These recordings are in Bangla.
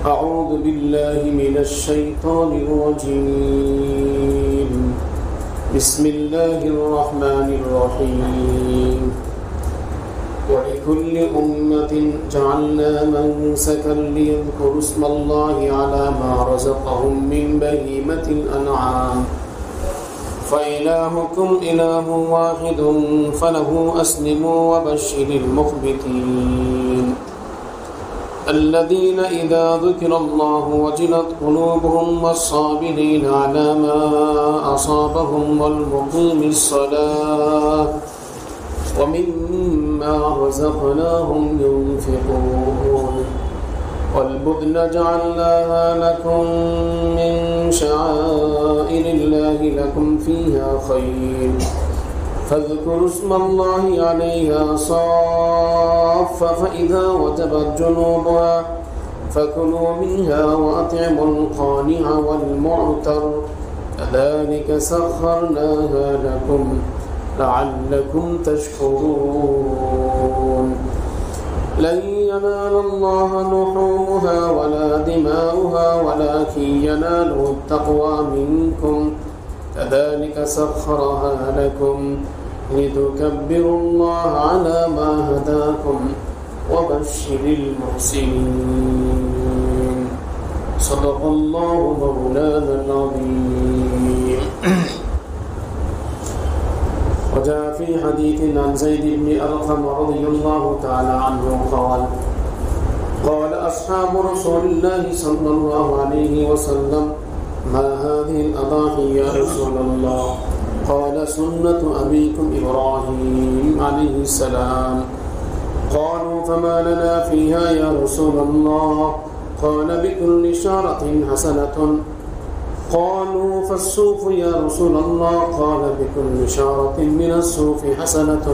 أعوذ بالله من الشيطان الرجيم بسم الله الرحمن الرحيم ولكل أمة جعلنا منسكا ليذكروا اسم الله على ما رزقهم من بهيمة الأنعام فإلهكم إله واحد فله أسلموا وبشر المخبتين الذين إذا ذكر الله وجلت قلوبهم والصابرين على ما أصابهم والمقيم الصلاة ومما رزقناهم ينفقون والبدن جعلناها لكم من شعائر الله لكم فيها خير فاذكروا اسم الله عليها صاف فإذا وجبت جنوبها فكلوا منها وأطعموا القانع والمعتر كذلك سخرناها لكم لعلكم تشكرون لن ينال الله لحومها ولا دماؤها ولكن يناله التقوى منكم كذلك سخرها لكم لتكبروا الله على ما هداكم وبشر المحسنين صدق الله مولانا العظيم وجاء في حديث عن زيد بن أرقم رضي الله تعالى عنه قال أصحاب رسول الله صلى الله عليه وسلم ما هذه الأضاحي يا رسول الله قال سنة أبيكم إبراهيم عليه السلام قالوا فما لنا فيها يا رسول الله قال بكل شارة حسنة قالوا فالصوف يا رسول الله قال بكل شارة من الصوف حسنة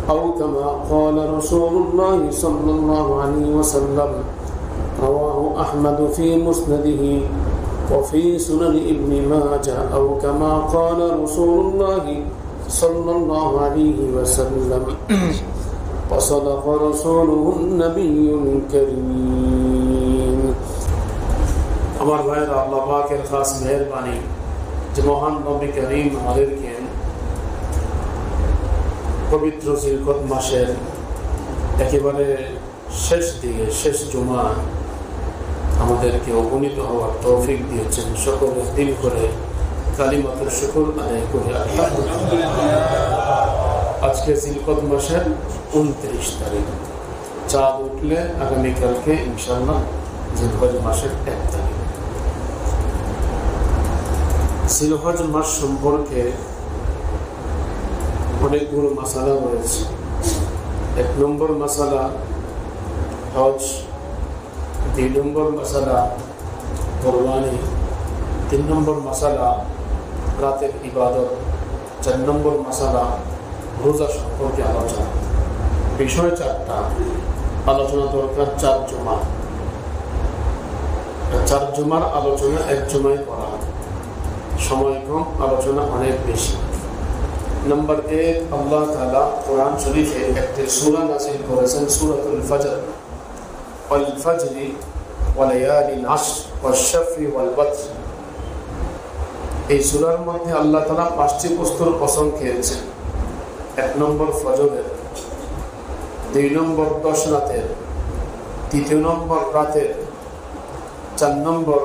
أو كما قال رسول الله صلى الله عليه وسلم رواه أحمد في مسنده وفي سنن ابن ماجه أو كما قال رسول الله صلى الله عليه وسلم وصدق رسوله النبي الكريم আমার ভাইরা আল্লাহ পাকের খাস মেহেরবানি যে মহান নবী করিম আমাদেরকে পবিত্র জিলকদ মাসের একেবারে শেষ দিকে শেষ জুমা আমাদেরকে উপনীত হওয়ার তৌফিক দিয়েছেন সকলে দিল করে কালিমাতুল শুকর আদায় করে আজকে জিলকদ মাসের 29 তারিখ চাঁদ উঠলে আগামীকালকে ইনশাআল্লাহ জিলহজ মাসের 1 তারিখ জিলহজ মাস সম্পর্কে অনেকগুলো মাসালা রয়েছে 1 নম্বর মাসালা হজ 2 নম্বর মাসালা কুরবানি 3 নম্বর মাসালা রাতের ইবাদত 4 নম্বর মাসালা রোজা সম্পর্কে আলোচনা বিষয় 4টা আলোচনা দরকার 4 জুমা 4 জুমার আলোচনা 1 জুমায় করা সময় কম আলোচনা অনেক বেশি নম্বর 1 আল্লাহ তাআলা কোরআন শরীফে একটি সূরা নাযিল করেছেন সূরাতুল ফজর والفجر وليال العشر والشفع والوتر এই সূরার মধ্যে আল্লাহ তাআলা 5টি বস্তুর কসম খেয়েছেন 1 নম্বর ফজরের 2 নম্বর 10 রাতের 3 নম্বর রাতের 4 নম্বর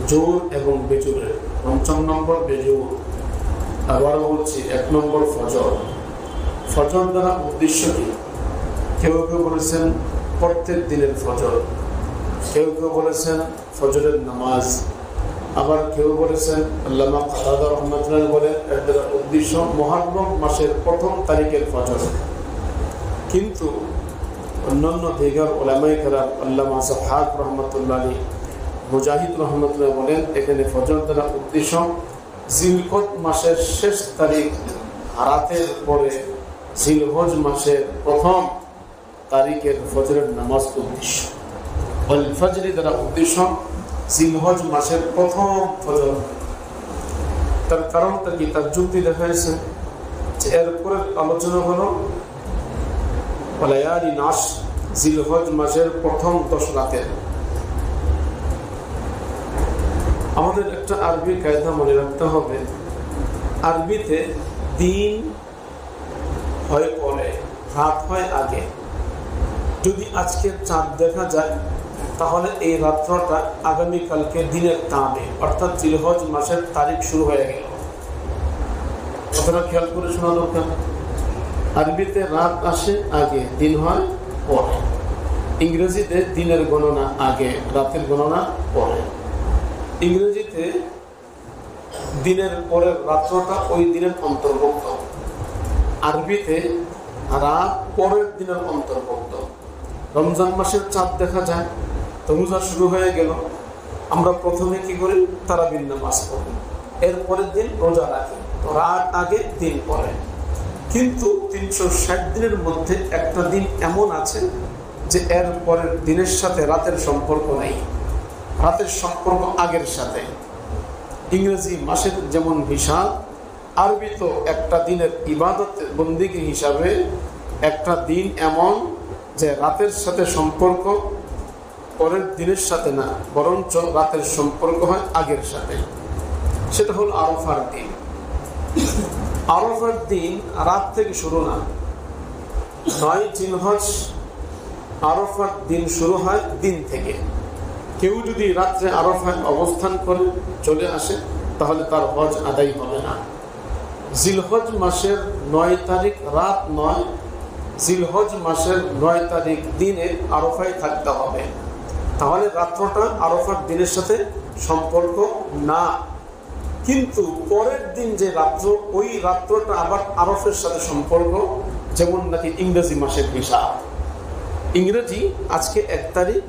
জোর এবং বেজুরের 5 নম্বর বেজুর আবার বলছি 1 নম্বর ফজর ফজর দ্বারা উদ্দেশ্য কি কেউ কেউ বলেছেন প্রত্যেক দিনের ফজর কেউ কেউ বলেছেন ফজরের নামাজ আবার কেউ বলেছেন আল্লামা কাতাদা রাহমাতুল্লাহ বলেন এর দ্বারা উদ্দেশ্য মুহররম মাসের 1ম তারিখের ফজর কিন্তু অন্যান্য দিগার উলামায়ে কেরাম আল্লামা সাহাব রাহমাতুল্লাহ আলাইহি মুজাহিদ রাহমাতুল্লাহ বলেন এখানে ফজর দ্বারা উদ্দেশ্য জিলকদ মাসের শেষ তারিখ রাতের পরে জিলহজ মাসের 1ম তারিখের ফজরের নামাজ উদ্দেশ্য ওয়াল ফজর দ্বারা উদ্দেশ্য জিলহজ মাসের 1ম ফজর তার কারণটা কি তার যুক্তি দেখাইছে যে এর পরে আলোচনা হলো ওয়ালায়ালি নাশ জিলহজ মাসের প্রথম 10 রাতের। আমাদের একটা আরবি কায়দা মনে রাখতে হবে, আরবিতে দিন হয় পরে, রাত হয় আগে। যদি আজকে চাঁদ দেখা যায় তাহলে এই রাত্রটা আগামীকালকে দিনের তামে অর্থাৎ জিলহজ মাসের তারিখ শুরু হয়ে গেল। কথাটা খেয়াল করে শোনা দরকার। আরবিতে রাত আসে আগে, দিন হয় পরে। ইংরেজিতে দিনের গণনা আগে, রাতের গণনা পরে। ইংরেজিতে দিনের পরের রাত্রটা ওই দিনের অন্তর্ভুক্ত, আরবিতে রাত পরের দিনের অন্তর্ভুক্ত। রমজান মাসের চাঁদ দেখা যায় তো রোজা শুরু হয়ে গেল, আমরা প্রথমে কি করি? তারাবির নামাজ পড়ি, এর পরের দিন রোজা রাখি, তো রাত আগে দিন পরে। কিন্তু 360 দিনের মধ্যে একটা দিন এমন আছে যে এর পরের দিনের সাথে রাতের সম্পর্ক নেই, রাতের সম্পর্ক আগের সাথে। ইংরেজি মাসের যেমন হিসাব, আরবি তো একটা দিনের ইবাদত বন্দিগি হিসাবে একটা দিন এমন যে রাতের সাথে সম্পর্ক পরের দিনের সাথে না, বরঞ্চ রাতের সম্পর্ক হয় আগের সাথে। সেটা হল আরাফার দিন। আরাফার দিন রাত থেকে শুরু না, 9 জিলহজ আরাফার দিন শুরু হয় দিন থেকে। কেউ যদি রাত্রে আরাফায় অবস্থান করে চলে আসে তাহলে তার হজ আদায় হবে না। জিলহজ মাসের 9 তারিখ রাত 9, জিলহজ মাসের 9 তারিখ দিনে আরাফায় থাকতে হবে, তাহলে রাত্রটা আরাফার দিনের সাথে সম্পর্ক না। কিন্তু পরের দিন যে রাত্র, ওই রাত্রটা আবার আরাফের সাথে সম্পর্ক। যেমন নাকি ইংরেজি মাসের হিসাব, ইংরেজি আজকে 1 তারিখ,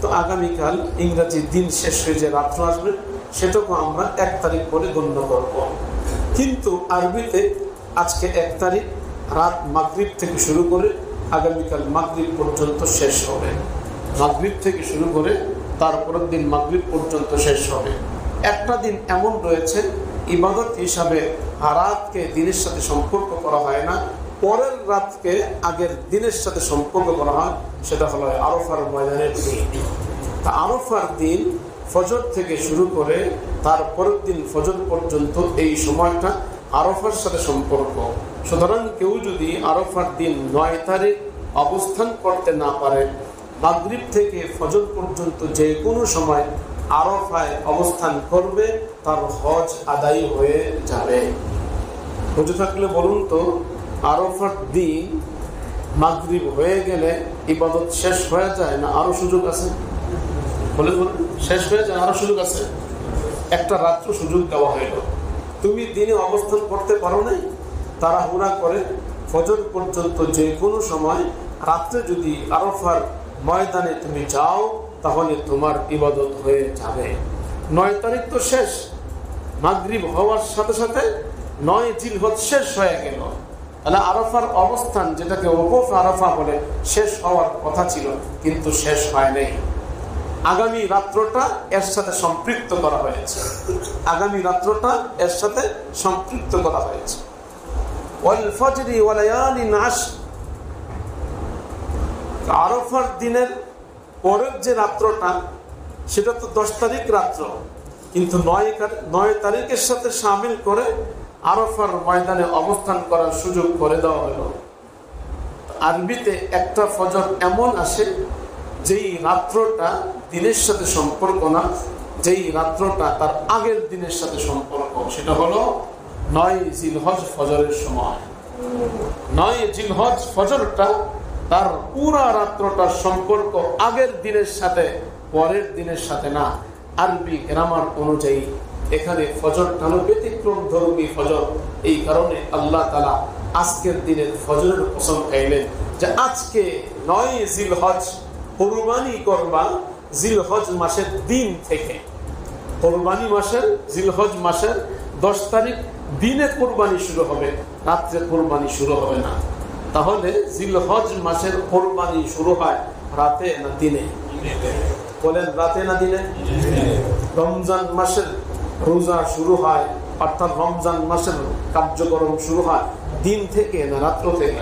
তো আগামীকাল ইংরেজি দিন শেষ হয়ে যে রাত্র আসবে সেটাকে আমরা 1 তারিখ করে গণ্য করব। কিন্তু আরবিতে আজকে 1 তারিখ, রাত মাগরিব থেকে শুরু করে আগামীকাল মাগরিব পর্যন্ত শেষ হবে। মাগরিব থেকে শুরু করে তারপরের দিন মাগরিব পর্যন্ত শেষ হবে। একটা দিন এমন রয়েছে ইবাদত হিসাবে রাতকে দিনের সাথে সম্পর্ক করা হয় না, পরের রাতকে আগের দিনের সাথে সম্পর্ক করা হয়, সেটা হলো আরাফার ময়দানের দিন। তা আরাফার দিন ফজর থেকে শুরু করে তারপরের দিন ফজর পর্যন্ত এই সময়টা আরাফার সাথে সম্পর্ক। সুতরাং কেউ যদি আরাফার দিন 9 তারিখ অবস্থান করতে না পারে, মাগরিব থেকে ফজর পর্যন্ত যে কোনো সময় আরাফায় অবস্থান করবে, তার হজ আদায় হয়ে যাবে। বুঝে থাকলে বলুন তো, আরাফার দিন মাগরিব হয়ে গেলে ইবাদত শেষ হয়ে যায় না আরো সুযোগ আছে? বলে বলুন, শেষ হয়ে যায়, আরো সুযোগ আছে। একটা রাত্র সুযোগ দেওয়া হইল, তুমি দিনে অবস্থান করতে পারো নাই, তাড়াহুড়া করে ফজর পর্যন্ত যে কোনো সময় রাত্রে যদি আরাফার ময়দানে তুমি যাও তাহলে তোমার ইবাদত হয়ে যাবে। 9 তারিখ তো শেষ, মাগরিব হওয়ার সাথে সাথে 9 জিলহজ শেষ হয়ে গেল। তাহলে আরাফার অবস্থান, যেটাকে ওকুফ আরাফা বলে, শেষ হওয়ার কথা ছিল কিন্তু শেষ হয় নাই। আগামী রাত্রটা এর সাথে সম্পৃক্ত করা হয়েছে, আগামী রাত্রটা এর সাথে সম্পৃক্ত করা হয়েছে। ওয়াল ফজরি ওয়া লায়ালিন আশর, আরাফার দিনের পরের যে রাত্রটা সেটা তো 10 তারিখ রাত্র, কিন্তু 9 তারিখের সাথে শামিল করে আরাফার ময়দানে অবস্থান করার সুযোগ করে দেওয়া হলো। আরবিতে একটা ফজর এমন আসে যেই রাত্রটা দিনের সাথে সম্পর্ক না, যেই রাত্রটা তার আগের দিনের সাথে সম্পর্ক, সেটা হলো 9 জিলহজ ফজরের সময়। 9 জিলহজ ফজরটা তার পুরা রাত্রটার সম্পর্ক আগের দিনের সাথে, পরের দিনের সাথে না। আরবি গ্রামার অনুযায়ী এখানে ফজরটা হলো ব্যতিক্রম ধর্মী ফজর। এই কারণে আল্লাহ তাআলা আজকের দিনের ফজরের কসম খাইলেন যে আজকে 9 জিলহজ কুরবানি করবা জিলহজ মাসের দিন থেকে। কুরবানি মাসের জিলহজ মাসের 10 তারিখ দিনে কুরবানি শুরু হবে, রাত্রে কুরবানি শুরু হবে না। তাহলে জিলহজ মাসের কুরবানি শুরু হয় রাতে না দিনে? বলেন, রাতে না দিনে? রমজান মাসের রোজা শুরু হয়, অর্থাৎ রমজান মাসের কার্যক্রম শুরু হয় দিন থেকে না রাত্র থেকে?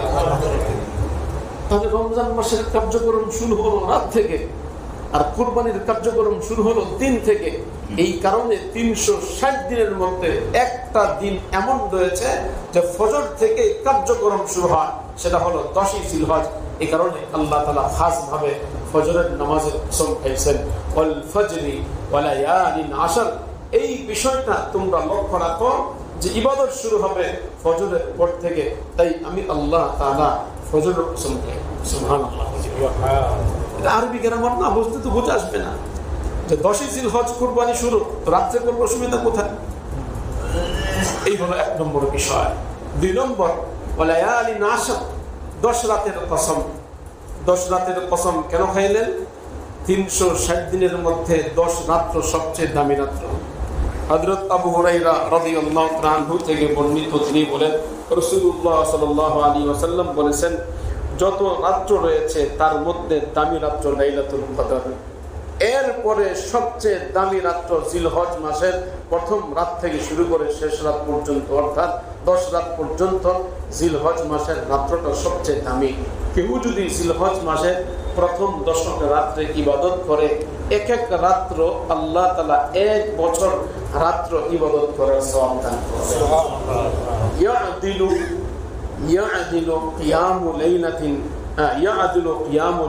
তাহলে রমজান মাসের কার্যক্রম শুরু হলো রাত থেকে, আর কুরবানির কার্যক্রম শুরু হলো দিন থেকে। এই কারণে 360 দিনের মধ্যে একটা দিন এমন রয়েছে যে ফজর থেকে কার্যক্রম শুরু হয়, সেটা হলো 10ই জিলহজ। এই কারণে আল্লাহ তাআলা খাস ভাবে ফজরের নামাজের কসম খাইছেন, ওয়াল ফজরি ওয়া লায়ালিন আশর। এই বিষয়টা তোমরা লক্ষ্য রাখো যে ইবাদত শুরু হবে ফজরের পর থেকে। তাই আমি আল্লাহ তাআলা ফজরের কসম খাই। সুবহানাল্লাহ। আরবি গ্রামার না বুঝতে তো বোঝা আসবে না যে 10ই জিলহজ কুরবানি শুরু, রাত্রে করবো, অসুবিধা কোথায়? এই হলো 1 নম্বর বিষয়। 2 নম্বর, ওয়ালায়ালিন আশর, 10 রাতের কসম। 10 রাতের কসম কেন খাইলেন? 360 দিনের মধ্যে 10 রাত্র সবচেয়ে দামি রাত্র। হযরত আবু হুরায়রা রাদিয়াল্লাহু তাআলা আনহু থেকে বর্ণিত, তিনি বলেন রাসূলুল্লাহ সাল্লাল্লাহু আলাইহি ওয়াসাল্লাম বলেছেন, যত রাত্র রয়েছে তার মধ্যে দামি রাত্র লাইলাতুল কদর। এরপরে সবচেয়ে দামি রাত্র জিলহজ মাসের প্রথম রাত থেকে শুরু করে শেষ রাত পর্যন্ত, অর্থাৎ 10 রাত পর্যন্ত জিলহজ মাসের রাত্রটা সবচেয়ে দামি। কেউ যদি জিলহজ মাসের প্রথম 10 রাত্রে ইবাদত করে, এক এক রাত্র আল্লাহ তাআলা 1 বছর রাত্র ইবাদত করার সওয়াব দান করেন। ইয়াদিলু কিয়ামু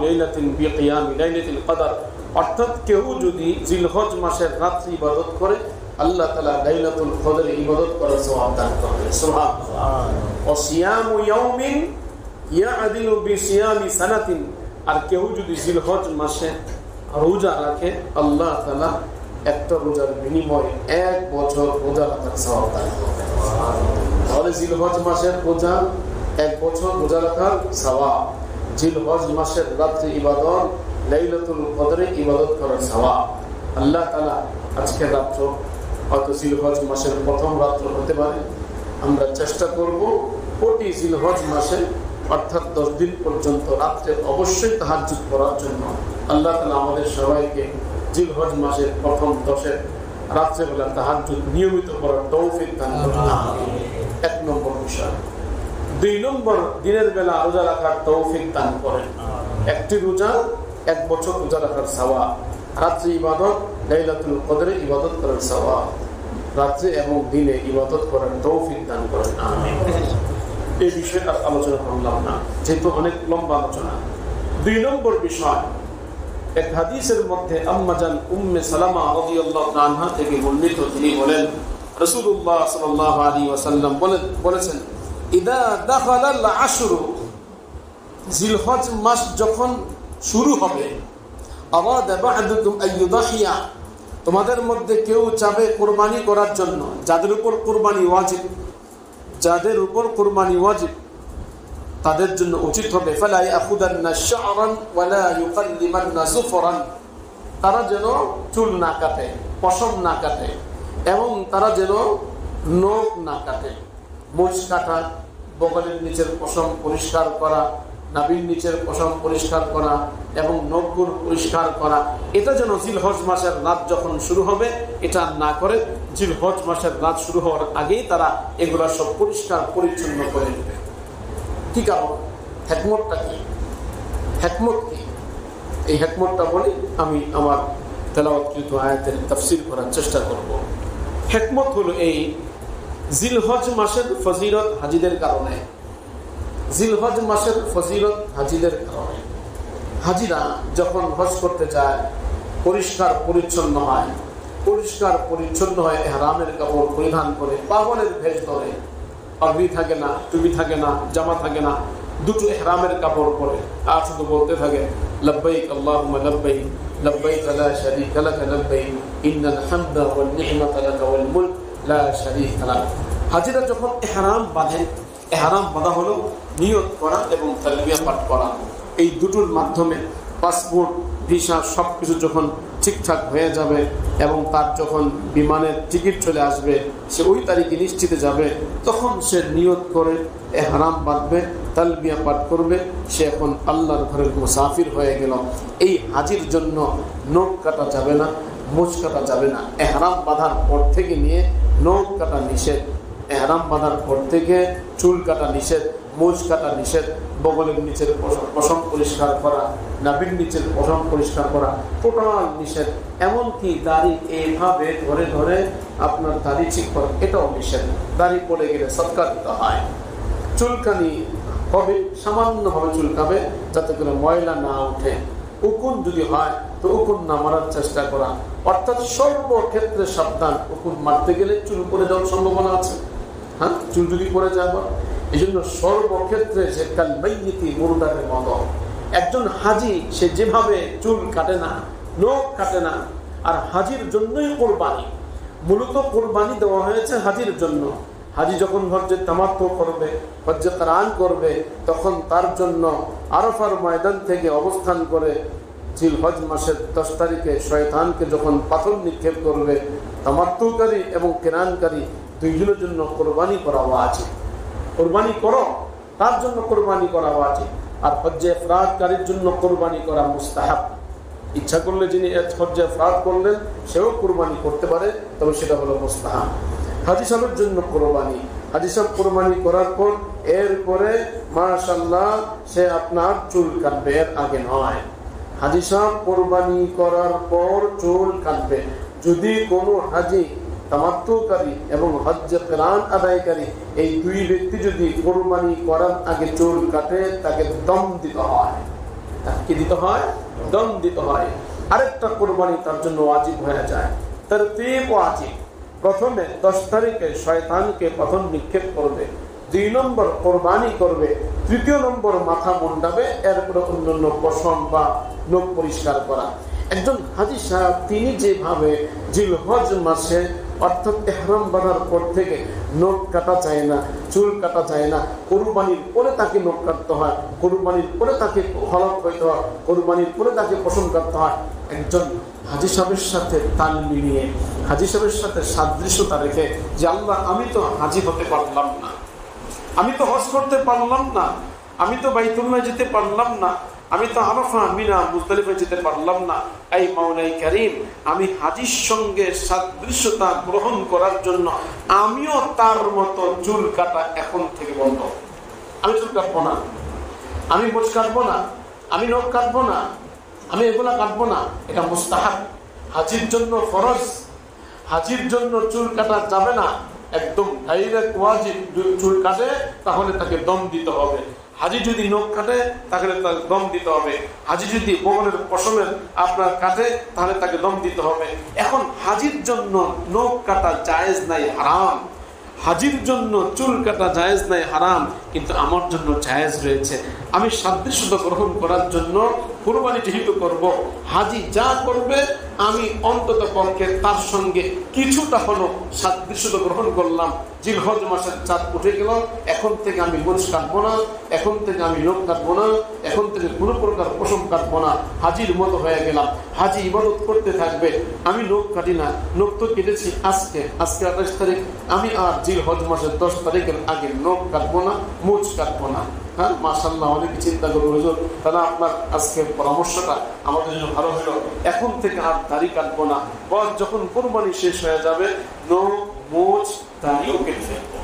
লাইলাতিন বিকিয়ামি লাইলাতিল কদর। অর্থাৎ কেউ যদি জিলহজ মাসের রাত্রি ইবাদত করে, আল্লাহ তাআলা লাইলাতুল কদরে ইবাদত করার সওয়াব দান করবেন। সুবহানাল্লাহ। ওয়া সিয়ামু ইয়াউমিন ইয়াদিলু বিসিয়ামি সানাতিন। আর কেউ যদি জিলহজ মাসে রোজা রাখে, আল্লাহ তাআলা একটা রোজার বিনিময়ে 1 বছর রোজা রাখার সওয়াব দান করবেন। তাহলে জিলহজ মাসের রোজা 1 বছর রোজা রাখার সওয়াব, জিলহজ মাসের রাত্রি ইবাদত লাইলাতুল কদরে ইবাদত করার সওয়াব। আল্লাহ তাআলা আজকের রাত্র হয়তো জিলহজ মাসের প্রথম রাত্র হতে পারে, আমরা চেষ্টা করব প্রতি জিলহজ মাসে অর্থাৎ 10 দিন পর্যন্ত রাত্রে অবশ্যই তাহাজ্জুদ করার জন্য। আল্লাহ তাআলা আমাদের সবাইকে জিলহজ মাসের প্রথম 10-এর রাত্রেবেলা তাহাজ্জুদ নিয়মিত করার তৌফিক দান করুন। 1 নম্বর বিষয়। 2 নম্বর, দিনের বেলা রোজা রাখার তৌফিক দান করেন। একটি রোজা 1 বছর রোজা রাখার সওয়াব, রাত্রে ইবাদত লাইলাতুল কদরে ইবাদত করার সওয়াব, রাত্রে এবং দিনে ইবাদত করার তৌফিক দান করেন। আমিন। এই বিষয়ে আর আলোচনা করলাম না, যেহেতু অনেক লম্বা আলোচনা। 2 নম্বর বিষয়, এক হাদিসের মধ্যে আম্মাজান উম্মে সালামা রাদিয়াল্লাহু আনহা থেকে বর্ণিত, তিনি বলেন রাসূলুল্লাহ সাল্লাল্লাহু আলাইহি ওয়াসাল্লাম বলেছেন, ইদা দাখালাল আশরু, জিলহজ মাস যখন শুরু হবে, আরাদা বা'দুকুম আইয়ুদাহিয়া, তোমাদের মধ্যে কেউ চাবে কুরবানি করার জন্য, যাদের উপর কুরবানি ওয়াজিব, যাদের উপর কুরবানি ওয়াজিব তাদের জন্য উচিত হবে ফালা ইয়াখুদান্না শা'রান ওয়ালা ইউকাল্লিমান্না সুফরান, তারা যেন চুল না কাটে, পশম না কাটে, এবং তারা যেন নখ না কাটে। মোচ কাটা, বগলের নিচের পশম পরিষ্কার করা, নাভির নিচের পশম পরিষ্কার করা এবং নখগুলো পরিষ্কার করা, এটা যেন জিলহজ মাসের রাত যখন শুরু হবে এটা না করে, জিলহজ মাসের রাত শুরু হওয়ার আগেই তারা এগুলা সব পরিষ্কার পরিচ্ছন্ন করে নেবে। কি কারণ? হিকমতটা কি? হিকমত কি? এই হিকমতটা বলি আমি আমার তেলাওয়াতকৃত আয়াতের তাফসীর করার চেষ্টা করব। হিকমত হলো এই, জিলহজ মাসের ফজিলত হাজীদের কারণে, জিলহজ মাসের ফজিলত হাজীদের কারণে। হাজীরা যখন হজ করতে যায় পরিষ্কার পরিচ্ছন্ন হয়, পরিষ্কার পরিচ্ছন্ন হয়, ইহরামের কাপড় পরিধান করে, পাগলের ভেষ ধরে, পাগড়ি থাকে না, টুপি থাকে না, জামা থাকে না, দুটো ইহরামের কাপড় পরে আর শুধু বলতে থাকে লব্বাইক আল্লাহুম্মা লব্বাইক লব্বাইক লা শারীকা লাক লব্বাইক ইন্নাল হামদা ওয়ান নি'মাতা লাক ওয়াল মুলক লা শারীকা লাক। হাজীরা যখন ইহরাম বাঁধে, ইহরাম বাঁধা হলো নিয়ত করা এবং তালবিয়া পাঠ করা, এই দুটোর মাধ্যমে পাসপোর্ট ভিসা সবকিছু যখন ঠিকঠাক হয়ে যাবে এবং তার যখন বিমানের টিকিট চলে আসবে, সে ওই তারিখে নিশ্চিতে যাবে, তখন সে নিয়ত করে ইহরাম বাঁধবে, তালবিয়া পাঠ করবে, সে এখন আল্লাহর ঘরের মুসাফির হয়ে গেল। এই হাজির জন্য নখ কাটা যাবে না, মোচ কাটা যাবে না। ইহরাম বাঁধার পর থেকে নিয়ে নখ কাটা নিষেধ, ইহরাম বাঁধার পর থেকে চুল কাটা নিষেধ, মুছ কাটা নিষেধ, বগলের নিচের পশম পরিষ্কার করা, নাভির নিচের পশম পরিষ্কার করা টোটাল নিষেধ। এমনকি দাড়ি এইভাবে ধরে ধরে আপনার দাড়ি ঠিক করা এটাও নিষেধ। দাড়ি পড়ে গেলে সদকা দিতে হয়। চুলকানি হবে, সামান্যভাবে চুলকাবে যাতে করে ময়লা না উঠে। উকুন যদি হয় তো উকুন না মারার চেষ্টা করা, অর্থাৎ সর্বক্ষেত্রে সাবধান। উকুন মারতে গেলে চুল পড়ে যাওয়ার সম্ভাবনা আছে। হ্যাঁ, চুল যদি পড়ে যায়, এই জন্য সর্বক্ষেত্রে সে কাল মাইয়িতি মুরদারের মতো। একজন হাজি সে যেভাবে চুল কাটে না, নখ কাটে না, আর হাজির জন্যই কোরবানি। মূলত কোরবানি দেওয়া হয়েছে হাজির জন্য। হাজি যখন হজ্জে তামাত্তু করবে, হজ্জে কিরান করবে, তখন তার জন্য আরাফার ময়দান থেকে অবস্থান করে জিলহজ মাসের 10 তারিখে শয়তানকে যখন পাথর নিক্ষেপ করবে, তামাত্তুকারী এবং কিরানকারী দুইজনের জন্য কোরবানি করা ওয়াজিব। কোরবানি করো, তার জন্য কোরবানি করা ওয়াজিব। আর হজ্জে ইফরাদকারীর জন্য কোরবানি করা মুস্তাহাব। ইচ্ছা করলে যিনি হজ্জে ইফরাদ করলেন সেও কোরবানি করতে পারে, তবে সেটা হলো মুস্তাহাব। হাজী সাহেবের জন্য কোরবানি, হাজী সাহেব কোরবানি করার পর এরপরে মাশাআল্লাহ সে আপনার চুল কাটবে, এর আগে নয়। হাজী সাহেব কোরবানি করার পর চুল কাটবে। যদি কোনো হাজী তামাত্তুকারী এবং হজ্জে কিরান আদায়কারী এই দুই ব্যক্তি যদি কোরবানি করার আগে চুল কাটে, তাকে দম দিতে হয়। কি দিতে হয়? দম দিতে হয়। আরেকটা কোরবানি তার জন্য ওয়াজিব হয়ে যায়, তারতীব ওয়াজিব। প্রথমে 10 তারিখে শয়তানকে পাথর নিক্ষেপ করবে, 2 নম্বর কোরবানি করবে, 3 নম্বর মাথা মুন্ডাবে, এরপরে অন্যান্য পশম বা নখ পরিষ্কার করা। একজন হাজী সাহেব তিনি যেভাবে জিলহজ মাসে অর্থাৎ ইহরাম বাঁধার পর থেকে নখ কাটা যায় না, চুল কাটা যায় না, কোরবানির পরে তাকে নখ কাটতে হয়, কোরবানির পরে তাকে হলক হইতে হয়, কোরবানির পরে তাকে পশম কাটতে হয়। একজন হাজী সাহেবের সাথে তাল মিলিয়ে, হাজী সাহেবের সাথে সাদৃশ্যতা রেখে যে আল্লাহ আমি তো হাজী হতে পারলাম না, আমি তো হজ করতে পারলাম না, আমি তো বাইতুল্লাহ যেতে পারলাম না, আমি তো আরাফা, মিনা, মুজদালিফা যেতে পারলাম না, এই মাওলাই কারীম আমি হাজীর সঙ্গে সাদৃশ্যতা গ্রহণ করার জন্য আমিও তার মতো চুল কাটা এখন থেকে বন্ধ। আমি চুল কাটবো না, আমি মোচ কাটবো না, আমি নখ কাটবো না, আমি এগুলা কাটবো না। এটা মুস্তাহাব, হাজীর জন্য ফরজ। হাজীর জন্য চুল কাটা যাবে না, একদম ডাইরেক্ট ওয়াজিব। চুল কাটে তাহলে তাকে দম দিতে হবে। হাজী যদি নখ কাটে তাহলে তাকে দম দিতে হবে। হাজী যদি বগলের পশমের আপনার কাটে তাহলে তাকে দম দিতে হবে। এখন হাজীর জন্য নখ কাটা জায়েজ নাই, হারাম। হাজীর জন্য চুল কাটা জায়েজ নাই, হারাম। কিন্তু আমার জন্য জায়েজ রয়েছে। আমি সাদৃশ্যতা গ্রহণ করার জন্য কুরবানি যেহেতু করব, হাজী যা করবে আমি অন্তত পক্ষে তার সঙ্গে কিছুটা হলো সাদৃশ্যতা গ্রহণ করলাম। জিলহজ মাসের চাঁদ উঠে গেল, এখন থেকে আমি মোচ কাটবো না, এখন থেকে আমি নখ কাটবো না, এখন থেকে কোনো প্রকার পশম কাটবো না, হাজীর মতো হয়ে গেলাম। হাজী ইবাদত করতে থাকবে, আমি নখ কাটি না। নখ তো কেটেছি আজকে 28 তারিখ, আমি আর জিলহজ মাসের 10 তারিখের আগে নখ কাটবো না, মোচ কাটবো না। হ্যাঁ, মাশাআল্লাহ, অনেকে চিন্তা করবো হুজুর তাহলে আপনার আজকের পরামর্শটা আমাদের জন্য ভালো হলো, এখন থেকে আর দাড়ি কাটবো না। বস যখন কোরবানি শেষ হয়ে যাবে নখ, মোচ, দাড়িও কেটে ফেলবো।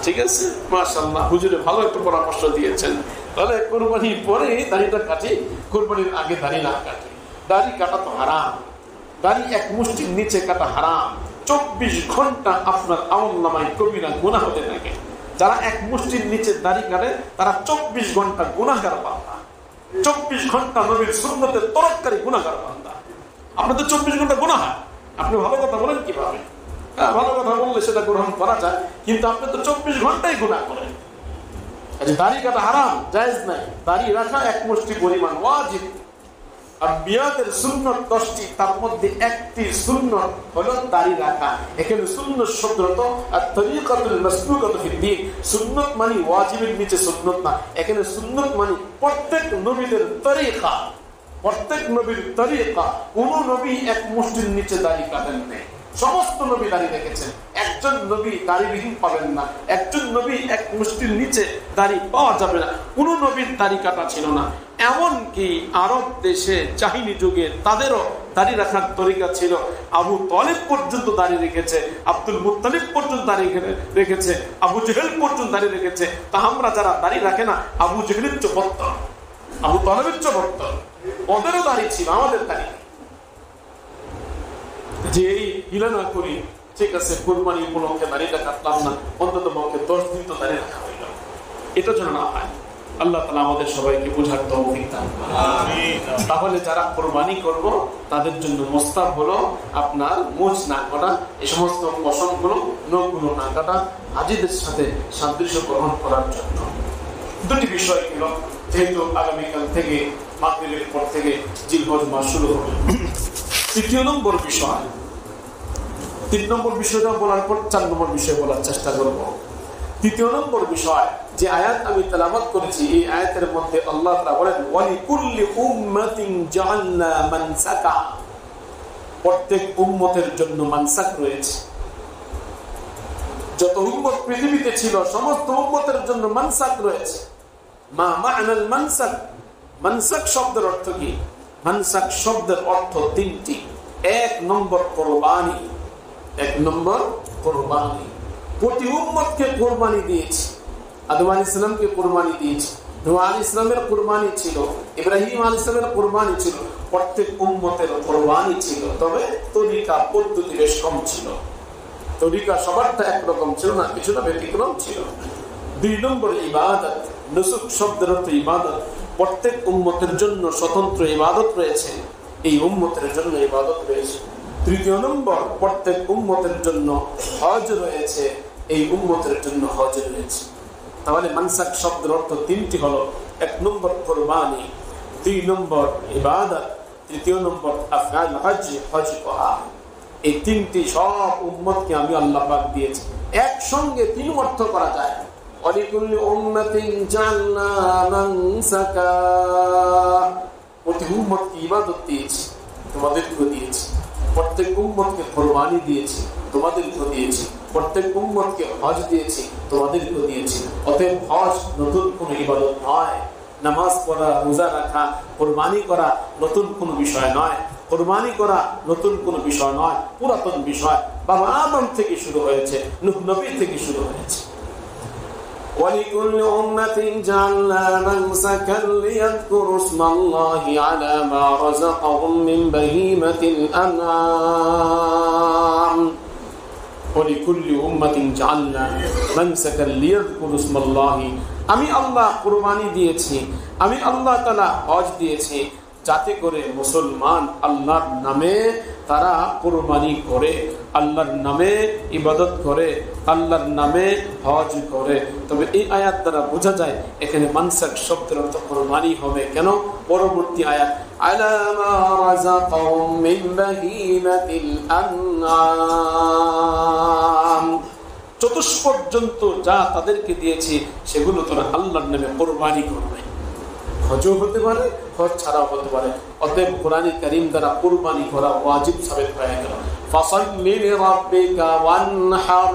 ঠিক আছে, মাশাআল্লাহ, হুজুরে ভালো একটা পরামর্শ দিয়েছেন। তাহলে কোরবানি পরে দাড়িটা কাটি, কোরবানির আগে দাড়ি না কাটি। দাড়ি কাটা তো হারাম, দাড়ি এক মুষ্টির নিচে কাটা হারাম। 24 ঘন্টা আপনার আমলনামায় কবিরা গুনাহ হতে থাকে। যারা এক মুষ্টির নিচে দাড়ি কাটে তারা 24 ঘন্টা গুনাহগার বান্দা, 24 ঘন্টা নবীর সুন্নতের তরফকারী গুনাহগার বান্দা। আপনার তো 24 ঘন্টা গুনাহ। আপনি ভালো কথা বলেন কিভাবে? হ্যাঁ, ভালো কথা বললে সেটা গ্রহণ করা যায়, কিন্তু আপনি তো 24 ঘন্টাই গুনাহ করেন। দাড়ি কাটা হারাম, জায়েজ নাই। দাড়ি রাখা এক মুষ্টি পরিমাণ ওয়াজিব। আর বিয়াদের সুন্নত 10টি, তার মধ্যে একটি সুন্নত হলো দাড়ি রাখা। এখানে সুন্নত শব্দত আর তরিকাতুল মাসলুকাতু ফিদ্দীন। সুন্নত মানে ওয়াজিবের নিচে সুন্নত না, এখানে সুন্নত মানে প্রত্যেক নবীদের তরিকা, প্রত্যেক নবীর তরিকা। কোন নবী এক মুষ্টির নিচে দাড়ি কাটেন না, সমস্ত নবী দাড়ি রেখেছেন। একজন নবী দাড়িবিহীন পাবেন না, একজন নবী এক মুষ্টির নিচে দাড়ি পাওয়া যাবে না। কোন নবীর দাড়ি কাটা ছিল না। এমনকি আরব দেশে জাহিলি যুগে তাদেরও দাড়ি রাখার তরিকা ছিল। আবু তালেব পর্যন্ত দাড়ি রেখেছে, আব্দুল মুত্তালিব পর্যন্ত দাড়ি রেখেছে, আবু জেহেল পর্যন্ত দাড়ি রেখেছে। তা আমরা যারা দাড়ি রাখে না, আবু জেহেলের চেয়ে বদতর, আবু তালেবের চেয়ে বদতর। ওদেরও দাড়ি ছিল, আমাদের দাড়ি। যে এই হিলা না করি, ঠিক আছে কুরবানি উপলক্ষে দাড়িটা কাটলাম না, অন্তত পক্ষে 10 দিন তো দাড়ি রাখা হইল, এটা যেন না হয়। আল্লাহ তাআলা আমাদের সবাইকে বোঝার তৌফিক দান করুন। আমিন। তাহলে যারা কুরবানি করব তাদের জন্য মুস্তাহাব হলো আপনার মুছ না করা, এই সমস্ত পশমগুলো নখগুলো না কাটা, হাজীদের সাথে সাদৃশ্য গ্রহণ করার জন্য। দুটি বিষয় ছিল, যেহেতু আগামীকাল থেকে মাগরিবের পর থেকে জিলহজ মাস শুরু হবে। তৃতীয় নম্বর বিষয়, 3 নম্বর বিষয়টা বলার পর 4 নম্বর বিষয় বলার চেষ্টা করব। তৃতীয় নম্বর বিষয় যে আয়াত আমি তেলাওয়াত করেছি, এই আয়াতের মধ্যে আল্লাহ তাআলা বলেন ওয়ালিকুল্লি উম্মাতিন জাআলনা মানসাকা, প্রত্যেক উম্মতের জন্য মানসাক রয়েছে। যত উম্মত পৃথিবীতে ছিল সমস্ত উম্মতের জন্য মানসাক রয়েছে। মা মা'নাল মানসাক, মানসাক শব্দের অর্থ কি? মানসাক শব্দের অর্থ 3টি। 1 নম্বর কুরবানি, 1 নম্বর কুরবানি। প্রতি উম্মতকে কুরবানি দিয়েছে। আদম আলাইহিস সালামকে কুরবানি দিয়েছে, নূহ আলাইহিস সালামের কুরবানি ছিল, ইব্রাহিম আলাইহিস সালামের কুরবানি ছিল, প্রত্যেক উম্মতের কুরবানি ছিল। তবে তরিকা পদ্ধতি বেশ কম ছিল, তরিকা সবারটা একরকম ছিল না, কিছুটা ব্যতিক্রম ছিল। 2 নম্বর ইবাদত, নুসুক শব্দের অর্থ ইবাদত। প্রত্যেক উম্মতের জন্য স্বতন্ত্র ইবাদত রয়েছে, এই উম্মতের জন্য ইবাদত রয়েছে। 3 নম্বর, প্রত্যেক উম্মতের জন্য হজ রয়েছে, এই উম্মতের জন্য হজ রয়েছে। তাহলে মানসাক শব্দের অর্থ 3টি হলো, 1 নম্বর কুরবানি, 2 নম্বর ইবাদত, 3 নম্বর আফআল হজ, হজ করা। এই 3টি সব উম্মতকে আমি আল্লাহ পাক দিয়েছি। একসঙ্গে 3 অর্থ করা যায়। ওয়ালিকুল্লি উম্মাতিন জাআলনা মানসাকা, প্রতি উম্মতকে ইবাদত দিয়েছি, তোমাদেরকে দিয়েছি। প্রত্যেক উম্মতকে কুরবানি দিয়েছি, তোমাদেরকে দিয়েছি। প্রত্যেক উম্মতকে হজ দিয়েছি, তোমাদেরকে দিয়েছি। অতএব হজ নতুন কোনো ইবাদত নয়। নামাজ পড়া, রোজা রাখা, কুরবানি করা নতুন কোনো বিষয় নয়। কুরবানি করা নতুন কোনো বিষয় নয়, পুরাতন বিষয়। বাবা আদম থেকে শুরু হয়েছে, নূহ নবী থেকে শুরু হয়েছে। ولكل أمة جعلنا منسكا ليذكروا اسم الله على ما رزقهم من بهيمة الأنعام ولكل أمة جعلنا منسكا ليذكروا اسم الله। আমি আল্লাহ কুরবানি দিয়েছি, আমি আল্লাহ তাআলা হজ দিয়েছি, যাতে করে মুসলমান আল্লাহর নামে তারা কুরবানি করে, আল্লাহর নামে ইবাদত করে, আল্লাহর নামে হজ করে। তবে এই আয়াত দ্বারা বোঝা যায় এখানে মানসাক শব্দের অর্থ কুরবানি হবে। কেন? পরবর্তী আয়াত আলা মা রাযাকাহুম মিন বাহীমাতিল আনআম, চতুষ্পর্যন্ত যা তাদেরকে দিয়েছি সেগুলো তোরা আল্লাহর নামে কুরবানি করবে। হজও হতে পারে, হজ ছাড়াও হতে পারে। অতএব কোরআন কারীম দ্বারা কুরবানি করা ওয়াজিব সাবিত হয়ে গেল। ফাসাল্লি লিরাব্বিকা ওয়ানহার,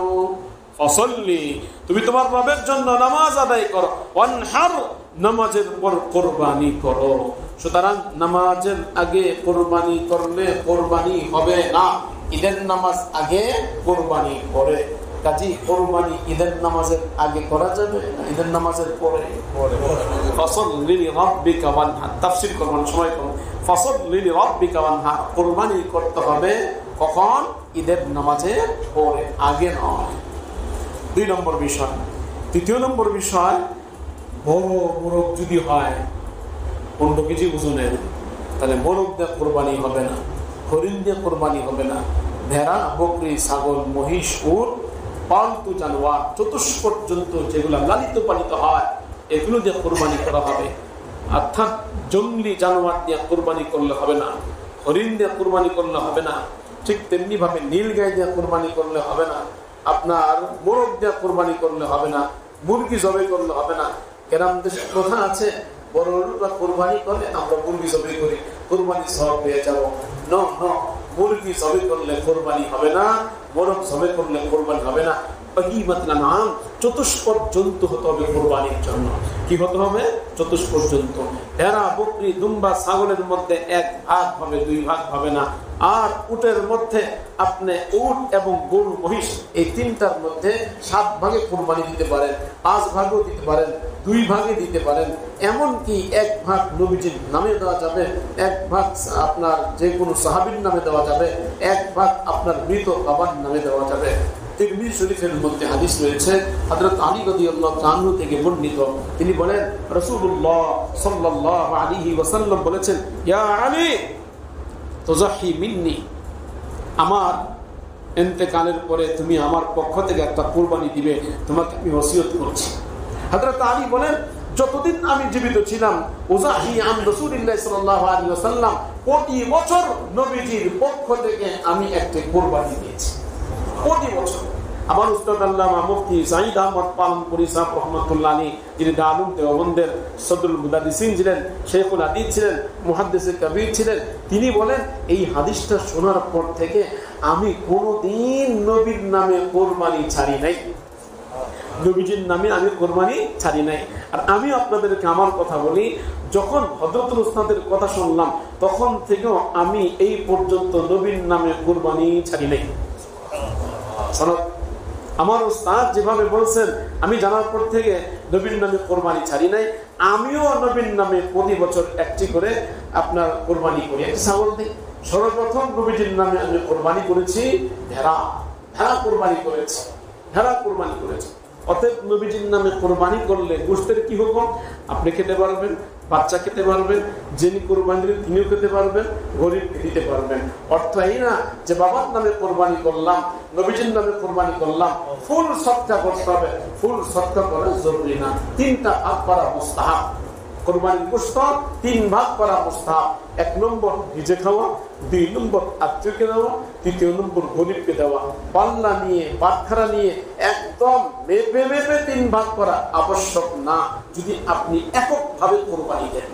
ফাসাল্লি, তুমি তোমার রবের জন্য নামাজ আদায় করো, ওয়ানহার, নামাজের পর কুরবানি করো। সুতরাং নামাজের আগে কুরবানি করলে কুরবানি হবে না। ঈদের নামাজ আগে কুরবানি করে, কাজী কুরবানি ঈদের নামাজের আগে করা যাবে না ঈদের নামাজের পরে? ফাসাল্লি লিরাব্বিকা ওয়ানহার, তাফসীর করবার সময় কোন ফাসাল্লি লিরাব্বিকা ওয়ানহার, কুরবানি করতে হবে কখন? ঈদের নামাজের পরে, আগে নয়। 2 নম্বর বিষয়। 3 নম্বর বিষয়, বড় মোরগ যদি হয় 15 কেজি ওজনের, তাহলে মোরগ দিয়ে কুরবানি হবে না, হরিণ দিয়ে কুরবানি হবে না। ভেড়া, বকরি, ছাগল, মহিষ, উট, পালতু জানোয়ার চতুষ্পর্যন্ত যেগুলো লালিত পালিত হয় এগুলো দিয়ে কুরবানি করা হবে। অর্থাৎ জঙ্গলি জানোয়ার দিয়ে কুরবানি করলে হবে না, হরিণ দিয়ে কুরবানি করলে হবে না, ঠিক তেমনি ভাবে নীল গাই দিয়ে কুরবানি করলে হবে না, আপনার মোরগ দিয়ে কুরবানি করলে হবে না, মুরগি জবাই করলে হবে না। গ্রাম দেশে প্রথা আছে, বড়রা কুরবানি করলে আমরা মুরগি জবাই করি, কুরবানি সওয়াব পেয়ে যাব। ন, মুরগি জবাই করলে কুরবানি হবে না, মোরগ জবাই করলে কুরবানি হবে না। বাহিমাতুল আনআম, চতুষ্পদ জন্তু হতে হবে কোরবানির জন্য। কি হতে হবে? চতুষ্পদ জন্তু। ভেড়া, বকরি, দুম্বা, ছাগলের মধ্যে এক ভাগ হবে, দুই ভাগ হবে না। আর উটের মধ্যে আপনি উট এবং গরু, মহিষ, এই তিনটার মধ্যে 7 ভাগে কোরবানি দিতে পারেন, 5 ভাগও দিতে পারেন, 2 ভাগে দিতে পারেন। এমনকি 1 ভাগ নবীজির নামে দেওয়া যাবে, 1 ভাগ আপনার যে কোনো সাহাবীর নামে দেওয়া যাবে, 1 ভাগ আপনার মৃত বাবার নামে দেওয়া যাবে। তিরমিজি শরীফের মধ্যে হাদিস রয়েছে, হযরত আলী রাদিয়াল্লাহু তাআলা থেকে বর্ণিত। তিনি বলেন, রাসূলুল্লাহ সাল্লাল্লাহু আলাইহি ওয়াসাল্লাম বলেছেন, ইয়া আলী তুযাহি মিন্নি, আমার ইন্তেকালের পরে তুমি আমার পক্ষ থেকে একটা কুরবানি দিবে, তোমাকে আমি ওসিয়ত করছি। হযরত আলী বলেন, যতদিন আমি জীবিত ছিলাম, উযাহি আন রাসূলিল্লাহ সাল্লাল্লাহু আলাইহি ওয়াসাল্লাম, প্রতি বছর নবীজির পক্ষ থেকে আমি একটা কুরবানি দিয়েছি, প্রতি বছর। আমার উস্তাদ আল্লামা মুফতি সাঈদ আহমদ পালনপুরি সাহেব রাহমাতুল্লাহ আলাইহি, যিনি দারুল দেওবন্দের সদরুল মুদাদ্দিসিন ছিলেন, শেখুল হাদিস ছিলেন, মুহাদ্দিসে কবির ছিলেন, তিনি বলেন, এই হাদিসটা শোনার পর থেকে আমি কোনোদিন নবীর নামে কোরবানি ছাড়ি নাই, নবীজির নামে আমি কোরবানি ছাড়ি নাই। আর আমি আপনাদেরকে আমার কথা বলি, যখন হযরতুল উস্তাদের কথা শুনলাম, তখন থেকেও আমি এই পর্যন্ত নবীর নামে কোরবানি ছাড়ি নাই। আমার উস্তাদ যেভাবে বলছেন, আমি জানার পর থেকে নবীর নামে কোরবানি ছাড়ি নাই। আমিও নবীর নামে প্রতি বছর একটি করে আপনার কোরবানি করি, একটি ছাগল দিই। সর্বপ্রথম নবীজির নামে আমি কোরবানি করেছি ভেড়া, ভেড়া কোরবানি করেছি, ভেড়া কোরবানি করেছি। অতএব নবীজির নামে কোরবানি করলে গোশতের কি হুকুম? আপনি খেতে পারবেন, বাচ্চা খেতে পারবেন, যিনি কোরবানি দিলেন তিনিও খেতে পারবেন, গরিবকে দিতে পারবেন। অর্থ এই না যে বাবার নামে কোরবানি করলাম, নবীজির নামে কোরবানি করলাম, ফুল সদকা করতে হবে। ফুল সদকা করা জরুরি না, 3টা ভাগ করা মুস্তাহাব। কোরবানির গোশত 3 ভাগ করা মুস্তাহাব। 1 নম্বর নিজে খাওয়া, 2 নম্বর আত্মীয়কে দেওয়া, 3 নম্বর গরিবকে দেওয়া। পাল্লা নিয়ে, বাটখারা নিয়ে একদম মেপে মেপে 3 ভাগ করা আবশ্যক না। যদি আপনি এককভাবে কোরবানি দেন,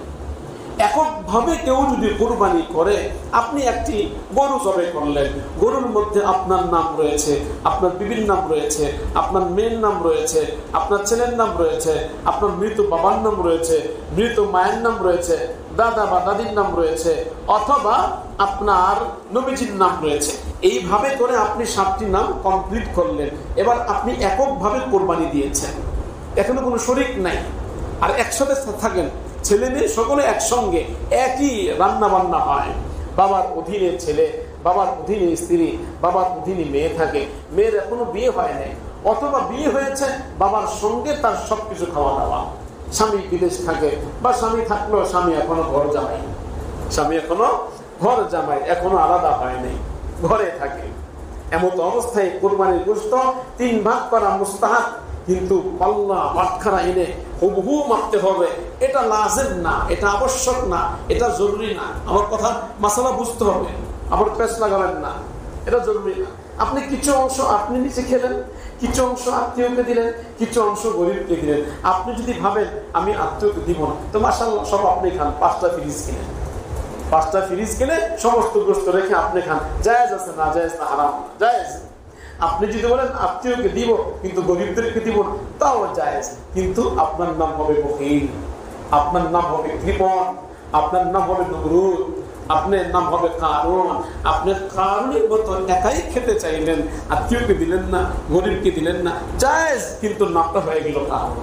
এককভাবে কেউ যদি কোরবানি করে, আপনি একটি গরু জবাই করলেন, গরুর মধ্যে আপনার নাম রয়েছে, আপনার বিবির নাম রয়েছে, আপনার মেয়ের নাম রয়েছে, আপনার ছেলের নাম রয়েছে, আপনার মৃত বাবার নাম রয়েছে, মৃত মায়ের নাম রয়েছে, দাদা বা দাদির নাম রয়েছে, অথবা আপনার নবীজির নাম রয়েছে। এইভাবে করে আপনি 7টি নাম কমপ্লিট করলেন। এবার আপনি এককভাবে কোরবানি দিয়েছেন, এখনো কোনো শরীক নাই, আর একসাথে থাকেন, ছেলে মেয়ে সকলে একসঙ্গে একই রান্না বান্না হয়। বাবার অধীনে ছেলে, বাবার অধীনে স্ত্রী, বাবার অধীনে মেয়ে থাকে, মেয়ের এখনো বিয়ে হয় নাই, অথবা বিয়ে হয়েছে, বাবার সঙ্গে তার সবকিছু খাওয়া দাওয়া। স্বামী বিদেশ থাকে, বা স্বামী থাকলেও স্বামী এখনো ঘর জামাই, স্বামী এখনো ঘর জামাই, এখনো আলাদা হয় নাই, ঘরে থাকে। এমন অবস্থায় কোরবানির গোশত 3 ভাগ করা মুস্তাহাব, কিন্তু পাল্লা বাটখারা এনে হুবহু মাপতে হবে, এটা লাজিম না, এটা আবশ্যক না, এটা জরুরি না। আমার কথা মাসালা বুঝতে হবে, আবার পেছ লাগাবেন না, এটা জরুরি না। আপনি কিছু অংশ আপনি নিচে খেলেন, কিছু অংশ আত্মীয়কে দিলেন, কিছু অংশ গরিবকে দিলেন। আপনি যদি ভাবেন আমি আত্মীয়কে দিব না, তো মাশাআল্লাহ সব আপনি খান, 5টা ফ্রিজ কিনে, 5টা ফ্রিজ কিনে সমস্ত গোশত রেখে আপনি খান, জায়েজ আছে না? জায়েজ না, হারাম না, জায়েজ। আপনি যদি বলেন আত্মীয়কে দিব কিন্তু গরিবদেরকে দিব না, তাও জায়েজ, কিন্তু আপনার নাম হবে বখিল, আপনার নাম হবে কৃপণ, আপনার নাম হবে নগরুদ, আপনার নাম হবে কারণ। আপনি কারণের মতো একাই খেতে চাইলেন, আত্মীয়কে দিলেন না, গরিবকে দিলেন না, জায়েজ, কিন্তু নামটা হয়ে গেল কারণ।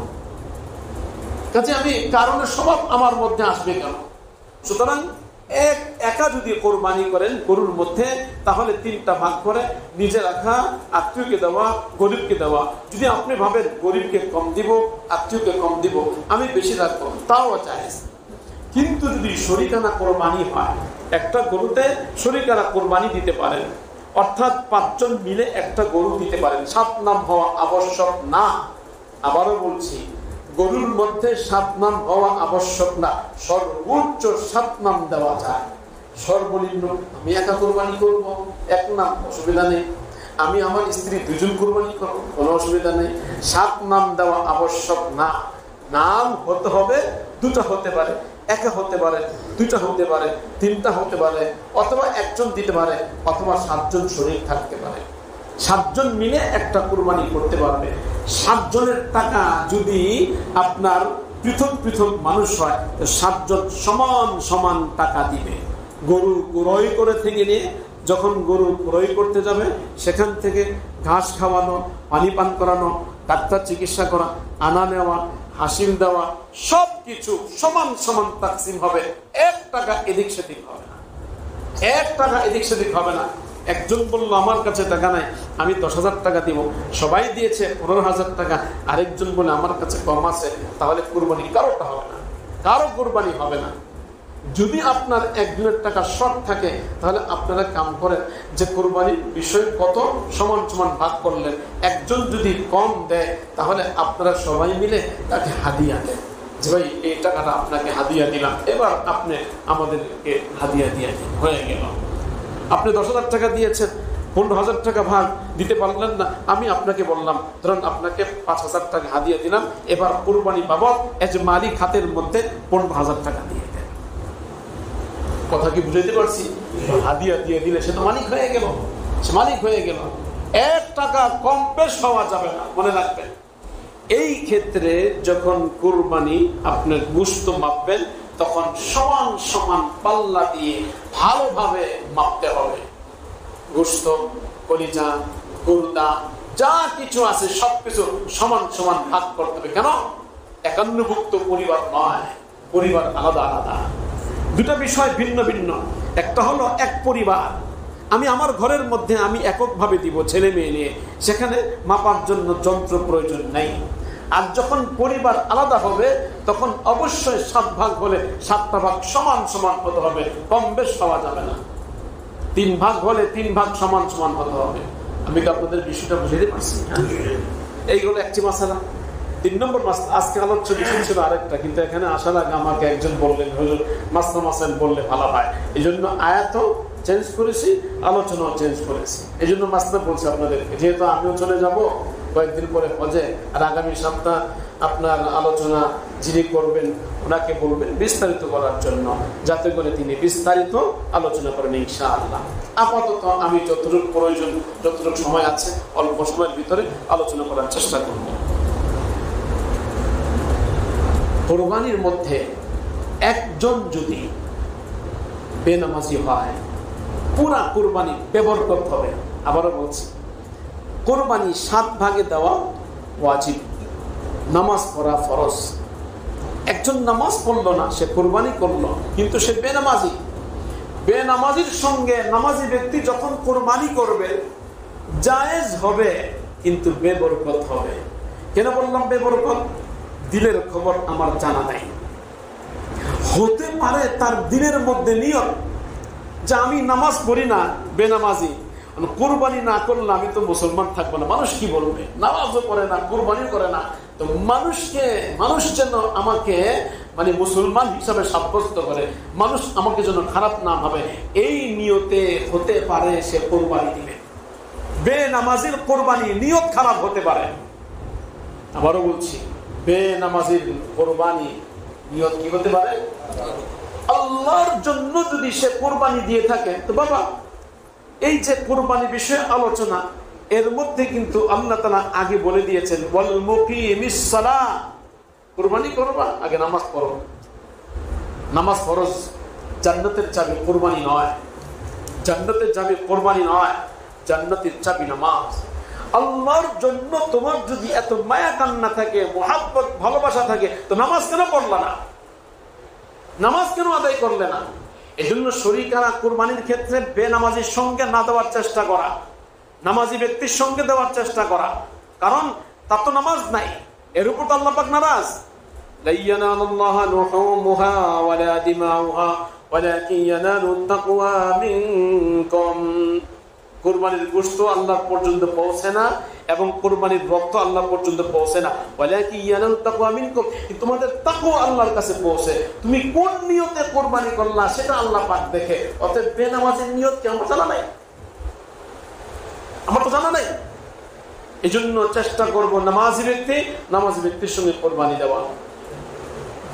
কাজে আমি কারণের স্বভাব আমার মধ্যে আসবে কেন? সুতরাং একা যদি কোরবানি করেন গরুর মধ্যে, তাহলে 3টা ভাগ করে নিজে রাখা, আত্মীয়কে দেওয়া, গরিবকে দেওয়া। যদি আপনি ভাবেন গরিবকে কম দিব, আত্মীয়কে কম দিব, আমি বেশি রাখবো, তাও জায়েজ। কিন্তু যদি শরিকানা কোরবানি হয়, একটা গরুতে শরিকানা কোরবানি দিতে পারেন, অর্থাৎ 5 জন মিলে একটা গরু দিতে পারেন, 7 নাম হওয়া আবশ্যক না। আবারও বলছি, গরুর মধ্যে 7 নাম হওয়া আবশ্যক না, সর্বোচ্চ 7 নাম দেওয়া যায়। সর্বনিম্ন আমি একা কোরবানি করব, 1 নাম, অসুবিধা নেই। আমি আমার স্ত্রী 2 জন কোরবানি করব, কোনো অসুবিধা নেই। 7 নাম দেওয়া আবশ্যক না। নাম হতে হবে, 2টা হতে পারে, একা হতে পারে, 2টা হতে পারে, 3টা হতে পারে, অথবা 1 জন দিতে পারে, অথবা 7 জন শরীক থাকতে পারে। 7 জন মিলে একটা কুরবানি করতে পারবে। 7 জনের টাকা যদি আপনার পৃথক পৃথক মানুষ হয় তো 7 জন সমান সমান টাকা দিবে। গরু ক্রয় করে থেকে নিয়ে যখন গরু ক্রয় করতে যাবে সেখান থেকে ঘাস খাওয়ানো, পানি পান করানো, ডাক্তার চিকিৎসা করা, আনা নেওয়া, হাসিল দেওয়া, সবকিছু সমান সমান তাকসিম হবে। 1 টাকা এদিক সেদিক হবে না, 1 টাকা এদিক সেদিক হবে না। একজন বললো আমার কাছে টাকা নাই, আমি 10,000 টাকা দিব, সবাই দিয়েছে 15,000 টাকা। আরেকজন বলে আমার কাছে কম আছে, তাহলে কুরবানি কারোটা হবে না, কারো কুরবানি হবে না। যদি আপনার একজনের টাকা শর্ট থাকে তাহলে আপনারা কাম করেন যে কুরবানির বিষয় কত সমান সমান ভাগ করলেন। একজন যদি কম দেয় তাহলে আপনারা সবাই মিলে তাকে হাদিয়া দেন, যে ভাই এই টাকাটা আপনাকে হাদিয়া দিলাম, এবার আপনি আমাদেরকে হাদিয়া দিয়ে দিন, হয়ে গেল। আপনি 10,000 টাকা দিয়েছেন, 15,000 টাকা ভাগ দিতে পারলেন না, আমি আপনাকে বললাম ধরুন আপনাকে 5,000 টাকা হাদিয়া দিলাম, এবার কুরবানি বাবদ এজ মালিক খাতের মধ্যে 15,000 টাকা দিয়ে দেন। কথা কি বুঝাইতে পারছি? হাদিয়া দিয়ে দিলে সে তো মালিক হয়ে গেল, সে মালিক হয়ে গেল। 1 টাকা কম বেশ হওয়া যাবে না, মনে রাখবেন। এই ক্ষেত্রে যখন কুরবানি আপনার গোশত মাপবেন তখন সমান সমান পাল্লা দিয়ে ভালোভাবে মাপতে হবে। গোশত, কলিজা, গুর্দা যা কিছু আছে সবকিছু সমান সমান ভাগ করতে হবে। কেন? 51ভুক্ত পরিবার নয়, পরিবার আলাদা আলাদা। দুটা বিষয় ভিন্ন ভিন্ন। একটা হলো এক পরিবার, আমি আমার ঘরের মধ্যে আমি এককভাবে দিব ছেলে মেয়ে নিয়ে, সেখানে মাপার জন্য যন্ত্র প্রয়োজন নেই। আর যখন পরিবার আলাদা হবে তখন অবশ্যই 7 ভাগ হলে 7টা ভাগ সমান সমান হতে হবে, কম বেশ পাওয়া যাবে না। 3 ভাগ হলে 3 ভাগ সমান সমান হতে হবে। আমি কি আপনাদের বিষয়টা বুঝাতে পারছি? এইগুলো একটি মাসালা। 3 নম্বর মাসলা, আজকে আলোচ্য বিষয় ছিল আরেকটা, কিন্তু এখানে আসার আগে আমাকে একজন বললেন হুজুর মাসলা মাসাইল বললে ভালো হয়, এই জন্য আয়াতও চেঞ্জ করেছি, আলোচনাও চেঞ্জ করেছি। এই জন্য মাসলা বলছি আপনাদেরকে, যেহেতু আমিও চলে যাব কয়েকদিন পরে হজে, আর আগামী সপ্তাহ আপনার আলোচনা যিনি করবেন ওনাকে বলবেন বিস্তারিত করার জন্য, যাতে করে তিনি বিস্তারিত আলোচনা করেন ইনশাআল্লাহ। আপাতত আমি যতটুকু প্রয়োজন, যতটুকু সময় আছে অল্প সময়ের ভিতরে আলোচনা করার চেষ্টা করব। কুরবানির মধ্যে একজন যদি বেনামাজি হয় পুরা কুরবানি বেবরকত হবে। আবারও বলছি, কুরবানি 7 ভাগে দেওয়া ওয়াজিব, নামাজ পড়া ফরজ। একজন নামাজ পড়লো না, সে কুরবানি করলো কিন্তু সে বেনামাজি। বেনামাজির সঙ্গে নামাজি ব্যক্তি যখন কুরবানি করবে জায়েজ হবে কিন্তু বেবরকত হবে। কেন বললাম বেবরকত? দিলের খবর আমার জানা নাই। হতে পারে তার দিলের মধ্যে নিয়ত যে আমি নামাজ পড়ি না, বেনামাজি, কুরবানি না করলে আমি তো মুসলমান থাকবো না, মানুষ কি বলবে? নামাজও করে না, কুরবানিও করে না, তো মানুষ যেন আমাকে মানে মুসলমান হিসাবে সাব্যস্ত করে, মানুষ আমাকে যেন খারাপ না ভাবে, এই নিয়তে হতে পারে সে কুরবানি দিবে। বেনামাজির কুরবানি নিয়ত খারাপ হতে পারে। আবারও বলছি, বেনামাজির কুরবানি নিয়ত কি হতে পারে? আল্লাহর জন্য যদি সে কুরবানি দিয়ে থাকে তো বাবা, এই যে কুরবানি বিষয়ে আলোচনা, এর মধ্যে কিন্তু আল্লাহ তাআলা আগে বলে দিয়েছেন ওয়াল মুকিমিস সালাহ, কুরবানি করবা আগে নামাজ পড়ো। নামাজ ফরজ, জান্নাতের চাবি কুরবানি নয়, জান্নাতের চাবি কুরবানি নয়, জান্নাতের চাবি নামাজ। আল্লাহর জন্য তোমার যদি এত মায়া কান্না থাকে, মুহাব্বত ভালোবাসা থাকে, তো নামাজ কেন পড়লা না? নামাজ কেন আদায় করলে না? এজন্য শরীকারা কুরবানির ক্ষেত্রে বেনামাজির সঙ্গে না দেওয়ার চেষ্টা করা, নামাজি ব্যক্তির সঙ্গে দেওয়ার চেষ্টা করা, কারণ তার তো নামাজ নাই। এর উপর তো আল্লাহ পাক নারাজ। লা ইয়ানালুল্লাহা লুহুমুহা ওয়ালা দিমাউহা ওয়ালাকিন ইয়ানালুত তাকওয়া মিনকুম। কুরবানির গোশত আল্লাহ পর্যন্ত পৌঁছে না এবং কুরবানির রক্ত আল্লাহ পর্যন্ত পৌঁছে না, ওয়ালাকিন ইয়ানালুত তাকওয়া মিনকুম, তোমাদের তাকওয়া আল্লাহর কাছে পৌঁছে। তুমি কোন নিয়তে কুরবানি করলা সেটা আল্লাহ পাক দেখে। অতএব বেনামাজির নিয়ত কি আমার জানা নাই? আমার তো জানা নাই। এই জন্য চেষ্টা করবো নামাজি ব্যক্তির সঙ্গে কোরবানি দেওয়া।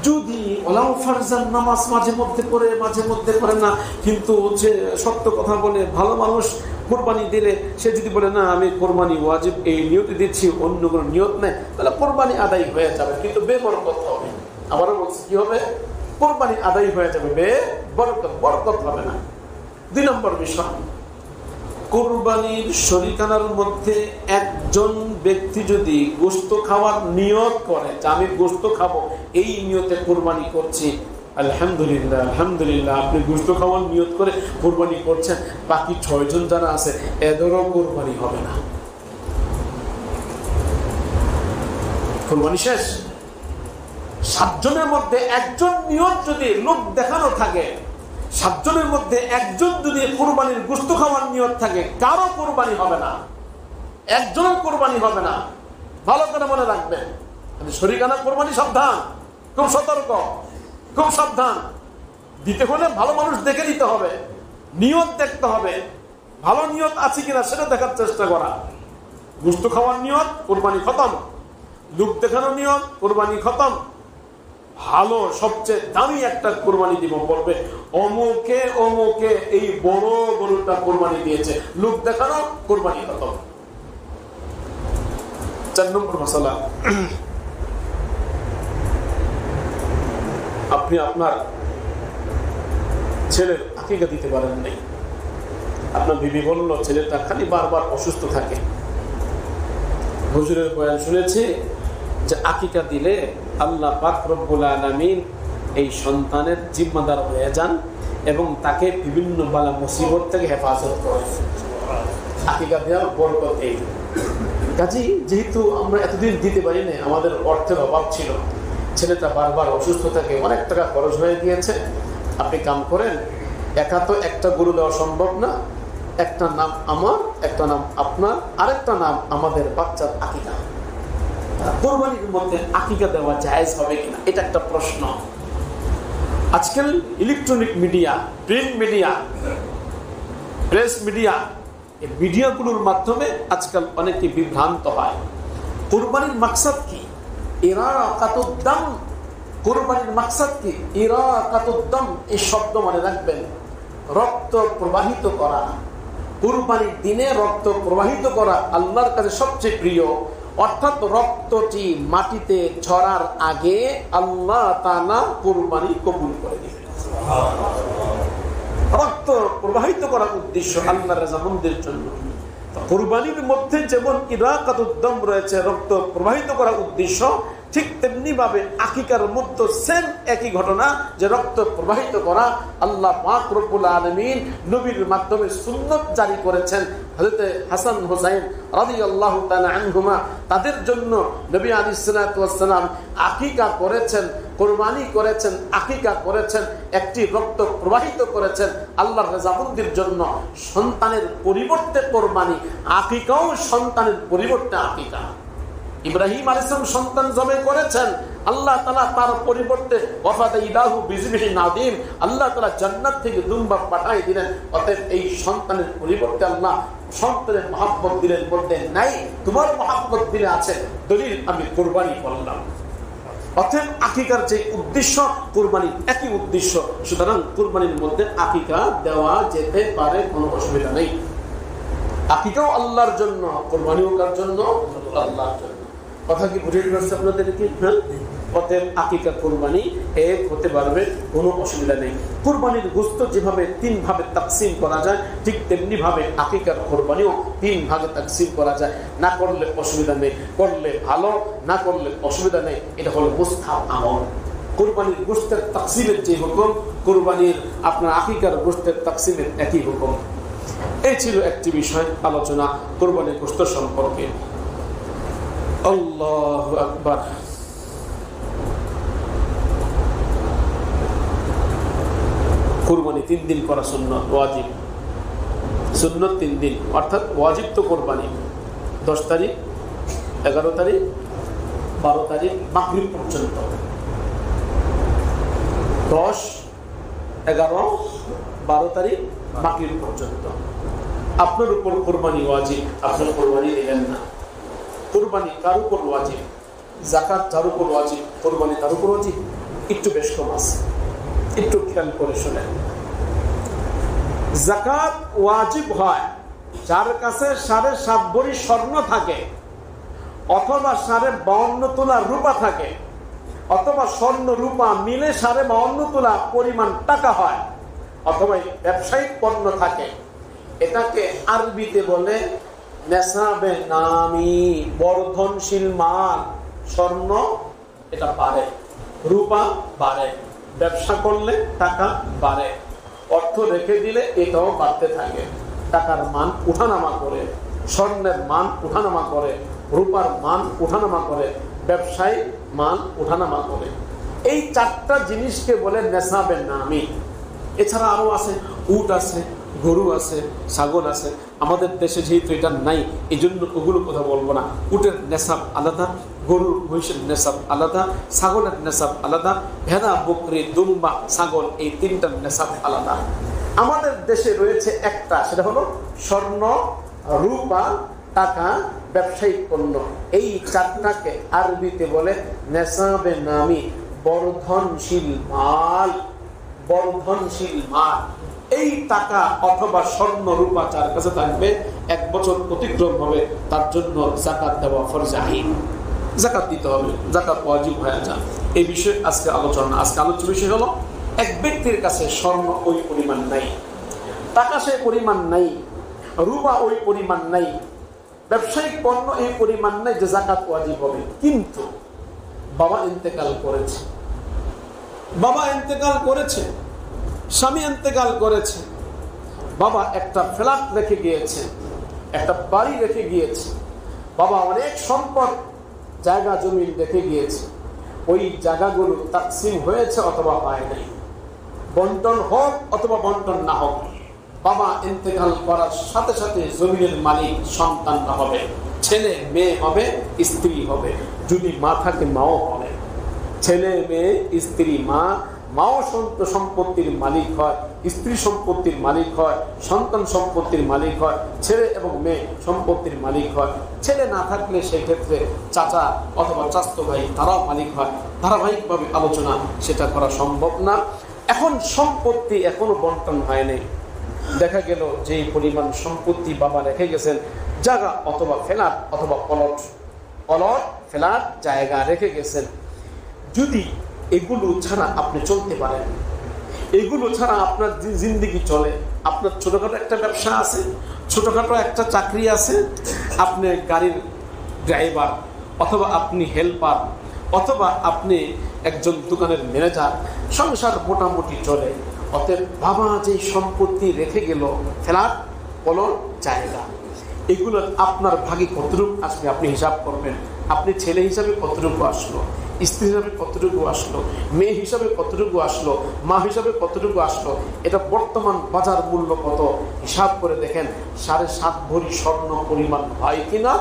যদি ওলাও ফারজান নামাজ মাঝে মধ্যে করে না, কিন্তু হচ্ছে সত্য কথা বলে ভালো মানুষ, কোরবানি দিলে সে যদি বলে না আমি কোরবানি ওয়াজিব এই নিয়তে দিচ্ছি, অন্য কোনো নিয়ত নেই, তাহলে কোরবানি আদায় হয়ে যাবে, কিন্তু বেবরকত হবে। আবারও বলছি, কি হবে? কোরবানি আদায় হয়ে যাবে, বরকত হবে না। 2 নম্বর বিষয়, কোরবানির শরীকানার মধ্যে একজন ব্যক্তি যদি গোশত খাওয়ার নিয়ত করে যে আমি গোশত খাবো, এই নিয়তে কোরবানি করছি, আলহামদুলিল্লাহ আলহামদুলিল্লাহ, আপনি গোশত খাওয়ার নিয়ত করে কোরবানি করছেন, বাকি 6 জন যারা আছে এদেরও কোরবানি হবে না, কোরবানি শেষ। 7 জনের মধ্যে একজন নিয়ত যদি লোক দেখানো থাকে, 7 জনের মধ্যে একজন যদি কোরবানির গোশত খাওয়ার নিয়ত থাকে, কারো কোরবানি হবে না, একজনের কোরবানি হবে না। ভালো করে মনে রাখবেন, শরীকানা কোরবানি সাবধান, খুব সতর্ক, খুব সাবধান। দিতে হলে ভালো মানুষ দেখে দিতে হবে, নিয়ত দেখতে হবে, ভালো নিয়ত আছে কিনা সেটা দেখার চেষ্টা করা। গোশত খাওয়ার নিয়ত, কোরবানি খতম। লোক দেখানোর নিয়ত, কোরবানি খতম। ভালো সবচেয়ে দামি একটা কোরবানি দিব, বলবে অমুকে এই বড় গরুটা কোরবানি দিয়েছে, লোক দেখানো, কোরবানি খতম। 4 নম্বর মশলা, আপনি আপনার ছেলের আকিকা দিতে পারেন নাই। আপনার বিবি বলল ছেলেটা খালি বারবার অসুস্থ থাকে, হুজুরের বয়ান শুনেছি যে আকিকা দিলে আল্লাহ পাক রব্বুল আলামিন এই সন্তানের জিম্মাদার হয়ে যান এবং তাকে বিভিন্ন বালা মুসিবত থেকে হেফাজত করে। আকিকা দেওয়ার বরকত এই। কাজী যেহেতু আমরা এতদিন দিতে পারি না, আমাদের অর্থের অভাব ছিল, ছেলেটা বারবার অসুস্থ থাকে, অনেক টাকা খরচ হয়ে গিয়েছে, আপনি কাম করেন, একা তো একটা গরু দেওয়া সম্ভব না, একটা নাম আমার, একটা নাম আপনার, আরেকটা নাম আমাদের বাচ্চার আকিকা। কোরবানির মধ্যে আকিকা দেওয়া জায়েজ হবে কিনা, এটা একটা প্রশ্ন। আজকাল electronic media, print media, press media, এই মিডিয়াগুলোর মাধ্যমে আজকাল অনেকে বিভ্রান্ত হয়। কোরবানির মাকসাদ কি? ইরাকাতুদ্দাম। কোরবানির মাকসাদ কি? ইরাকাতুদ্দাম। এই শব্দ মনে রাখবেন, রক্ত প্রবাহিত করা। কোরবানির দিনে রক্ত প্রবাহিত করা আল্লাহর কাছে সবচেয়ে প্রিয়, অর্থাৎ রক্তটি মাটিতে ঝরার আগে আল্লাহ তাআলা কোরবানি কবুল করে দিবেন। রক্ত প্রবাহিত করার উদ্দেশ্য আল্লাহর রাজামন্দির জন্য। কোরবানির মধ্যে যেমন ইরাকাতুদ্দাম রয়েছে, রক্ত প্রবাহিত করার উদ্দেশ্য, ঠিক তেমনি ভাবে আকিকার মধ্যে সেম একই ঘটনা, যে রক্ত প্রবাহিত করা। আল্লাহ পাক রব্বুল আলামিন নবীর মাধ্যমে সুন্নাত জারি করেছেন। হযরত হাসান হুসাইন রাদিয়াল্লাহু তাআলা আনহুমা, তাদের জন্য নবী আলাইহিস সালাতু ওয়াস সালাম আকিকা করেছেন, কুরবানি করেছেন, আকিকা করেছেন, একটি রক্ত প্রবাহিত করেছেন আল্লাহর রাজামন্দির জন্য। সন্তানের পরিবর্তে কুরবানি, আকিকাও সন্তানের পরিবর্তে আকিকা। ইব্রাহিম আলাইহিস সালাম সন্তান জবাই করেছেন, আল্লাহ তাআলা তার পরিবর্তে ওয়াফাদাইনাহু বিযিবহিন আযীম, আল্লাহ তাআলা জান্নাত থেকে দুম্বা পাঠিয়ে দিলেন। অতএব এই সন্তানের পরিবর্তে আল্লাহ সন্তানের মহব্বত দিলেন, বলতে নাই তোমার মহব্বত দিলে আছে, দলিল আমি কুরবানি করলাম। অতএব আকিকার যে উদ্দেশ্য, কুরবানির একই উদ্দেশ্য, সুতরাং কুরবানির মধ্যে আকিকা দেওয়া যেতে পারে, কোনো অসুবিধা নেই। আকিকাও আল্লাহর জন্য, কুরবানিও কার জন্য? আল্লাহর জন্য। কথা কি বুঝে গেছে আপনাদেরকে? অতএব আকিকা কুরবানি এক হতে পারবে, কোনো অসুবিধা নেই। কুরবানির গোশত যেভাবে 3 ভাগে তাকসিম করা যায়, ঠিক তেমনি ভাবে আকিকার কুরবানিও 3 ভাগে তাকসিম করা যায়। না করলে অসুবিধা নেই, করলে ভালো, না করলে অসুবিধা নেই। এটা হলো মুস্তাহাব আমল। কুরবানির গোশতের তাকসিমের যে হুকুম, কুরবানির আপনার আকিকার গোশতের তাকসিমের একই হুকুম। এই ছিল একটি বিষয় আলোচনা কুরবানির গোশত সম্পর্কে। আল্লাহু আকবার। কুরবানি 3 দিন করা সুন্নাত, ওয়াজিব। সুন্নাত 3 দিন, অর্থাৎ ওয়াজিব তো কুরবানি 10 তারিখ, 11 তারিখ, 12 তারিখ মাগরিব পর্যন্ত। 10, 11, 12 তারিখ মাগরিব পর্যন্ত। আপনার উপর কুরবানি ওয়াজিব, আপনার কুরবানি দিলেন না। কুরবানি কার উপর ওয়াজিব? যাকাত যার উপর ওয়াজিব, কুরবানি তার উপর ওয়াজিব। একটু বেশ কম আছে। একটু খেয়াল করে শুনেন, যাকাত ওয়াজিব হয় যার কাছে 7.5 ভরি স্বর্ণ থাকে, অথবা 52.5 তোলা রূপা থাকে, অথবা স্বর্ণ রূপা মিলে 52.5 তোলা পরিমাণ টাকা হয়, অথবা ব্যবসায়িক পণ্য থাকে। এটাকে আরবিতে বলে নেসাবে নামি, বর্ধনশীল মাল। স্বর্ণ এটা বাড়ে, রূপা বাড়ে, ব্যবসা করলে টাকা বাড়ে, অর্থ রেখে দিলে এটাও বাড়তে থাকে। টাকার মান উঠানামা করে, স্বর্ণের মান উঠানামা করে, রূপার মান উঠানামা করে, ব্যবসায়িক মান উঠানামা করে। এই 4টা জিনিসকে বলে নেসাবে নামি। এছাড়া আরো আছে, উট আছে, গরু আছে, ছাগল আছে। আমাদের দেশে যেহেতু এটা নাই, এই জন্য ওগুলো কথা বলবো না। উটের নেশাব আলাদা, গরুর মহিষের নেশাব আলাদা, ছাগলের নেশাব আলাদা, ভেড়া, বকরি, দুম্বা, ছাগল, এই 3টার নেশাব আলাদা। আমাদের দেশে রয়েছে একটা, সেটা হলো স্বর্ণ, রূপা, টাকা, ব্যবসায়িক পণ্য। এই 4টাকে আরবিতে বলে নেশাবে নামি, বর্ধনশীল মাল। বর্ধনশীল মাল। এই টাকা অথবা স্বর্ণ রূপা যার কাছে থাকবে, 1 বছর অতিক্রম হবে, তার জন্য যাকাত দেওয়া ফরজ আইন। যাকাত দিতে হবে, যাকাত ওয়াজিব হয়ে যায়। এই বিষয়ে আজকে আলোচনা। আজকে আলোচ্য বিষয় হলো, এক ব্যক্তির কাছে স্বর্ণ ওই পরিমাণ নাই, টাকা সে পরিমাণ নাই, রূপা ওই পরিমাণ নাই, ব্যবসায়িক পণ্য এই পরিমাণ নাই যে যাকাত ওয়াজিব হবে। কিন্তু বাবা ইন্তেকাল করেছে, বাবা ইন্তেকাল করেছে, স্বামী ইন্তেকাল করেছে, বাবা একটা ফ্ল্যাট রেখে গিয়েছে, একটা বাড়ি রেখে গিয়েছে, বাবা অনেক সম্পদ, জায়গা জমি রেখে গিয়েছে। ওই জায়গাগুলো তাকসিম হয়েছে অথবা হয় নাই, বন্টন হোক অথবা বন্টন না হোক, বাবা ইন্তেকাল করার সাথে সাথে জমিনের মালিক সন্তানরা হবে, ছেলে মেয়ে হবে, স্ত্রী হবে, যদি মা থাকে মাও হবে। ছেলে মেয়ে, স্ত্রী, মা, মাও সম্পত্তির মালিক হয়, স্ত্রী সম্পত্তির মালিক হয়, সন্তান সম্পত্তির মালিক হয়, ছেলে এবং মেয়ে সম্পত্তির মালিক হয়। ছেলে না থাকলে সেই ক্ষেত্রে চাচা অথবা চাচাতো ভাই তারাও মালিক হয়। ধারাবাহিকভাবে আলোচনা, সেটা করা সম্ভব না। এখন সম্পত্তি এখনো বন্টন হয়নি। দেখা গেল যে পরিমাণ সম্পত্তি বাবা রেখে গেছেন, জায়গা অথবা ফ্ল্যাট অথবা প্লট, ফ্ল্যাট, জায়গা রেখে গেছেন, যদি এগুলো ছাড়া আপনি চলতে পারেন, এগুলো ছাড়া আপনার জিন্দেগি চলে, আপনার ছোটখাটো একটা ব্যবসা আছে, ছোটখাটো একটা চাকরি আছে, আপনি গাড়ির ড্রাইভার অথবা আপনি হেল্পার অথবা আপনি একজন দোকানের ম্যানেজার, সংসার মোটামুটি চলে। অতএব বাবা যে সম্পত্তি রেখে গেল, ফ্ল্যাট, প্লট, জায়গা, এগুলো আপনার ভাগে কতটুকু আসবে আপনি হিসাব করবেন। আপনি ছেলে হিসাবে কতটুকু আসলো, স্ত্রী হিসাবে কতটুকু আসলো, মেয়ে হিসাবে কতটুকু আসলো, মা হিসাবে কতটুকু আসলো, এটা বর্তমান বাজার মূল্য কত হিসাব করে দেখেন। 7.5 ভরি স্বর্ণ পরিমাণ হয় কিনা,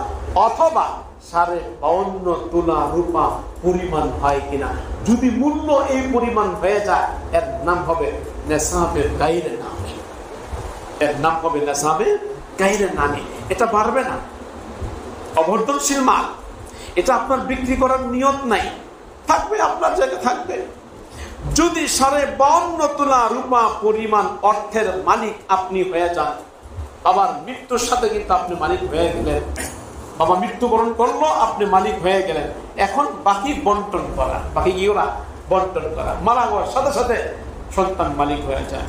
অথবা 52.5 তোলা রূপা পরিমাণ হয় কিনা। যদি মূল্য এই পরিমাণ হয়ে যায়, এর নাম হবে নেসাবে গায়রে নামে, এর নাম হবে নেসাবে গায়রে নামে। এটা বাড়বে না, অবর্ধনশীল মাল। এটা আপনার বিক্রি করার নিয়ত নাই, থাকবে আপনার জায়গায় থাকবে। যদি 52.5 তোলা রূপা পরিমাণ অর্থের মালিক আপনি হয়ে যান, বাবার মৃত্যুর সাথে কিন্তু আপনি মালিক হয়ে গেলেন। বাবা মৃত্যুবরণ করলো, আপনি মালিক হয়ে গেলেন। এখন বাকি বন্টন করা, বাকি ইওরা বন্টন করা, মারা হওয়ার সাথে সাথে সন্তান মালিক হয়ে যায়,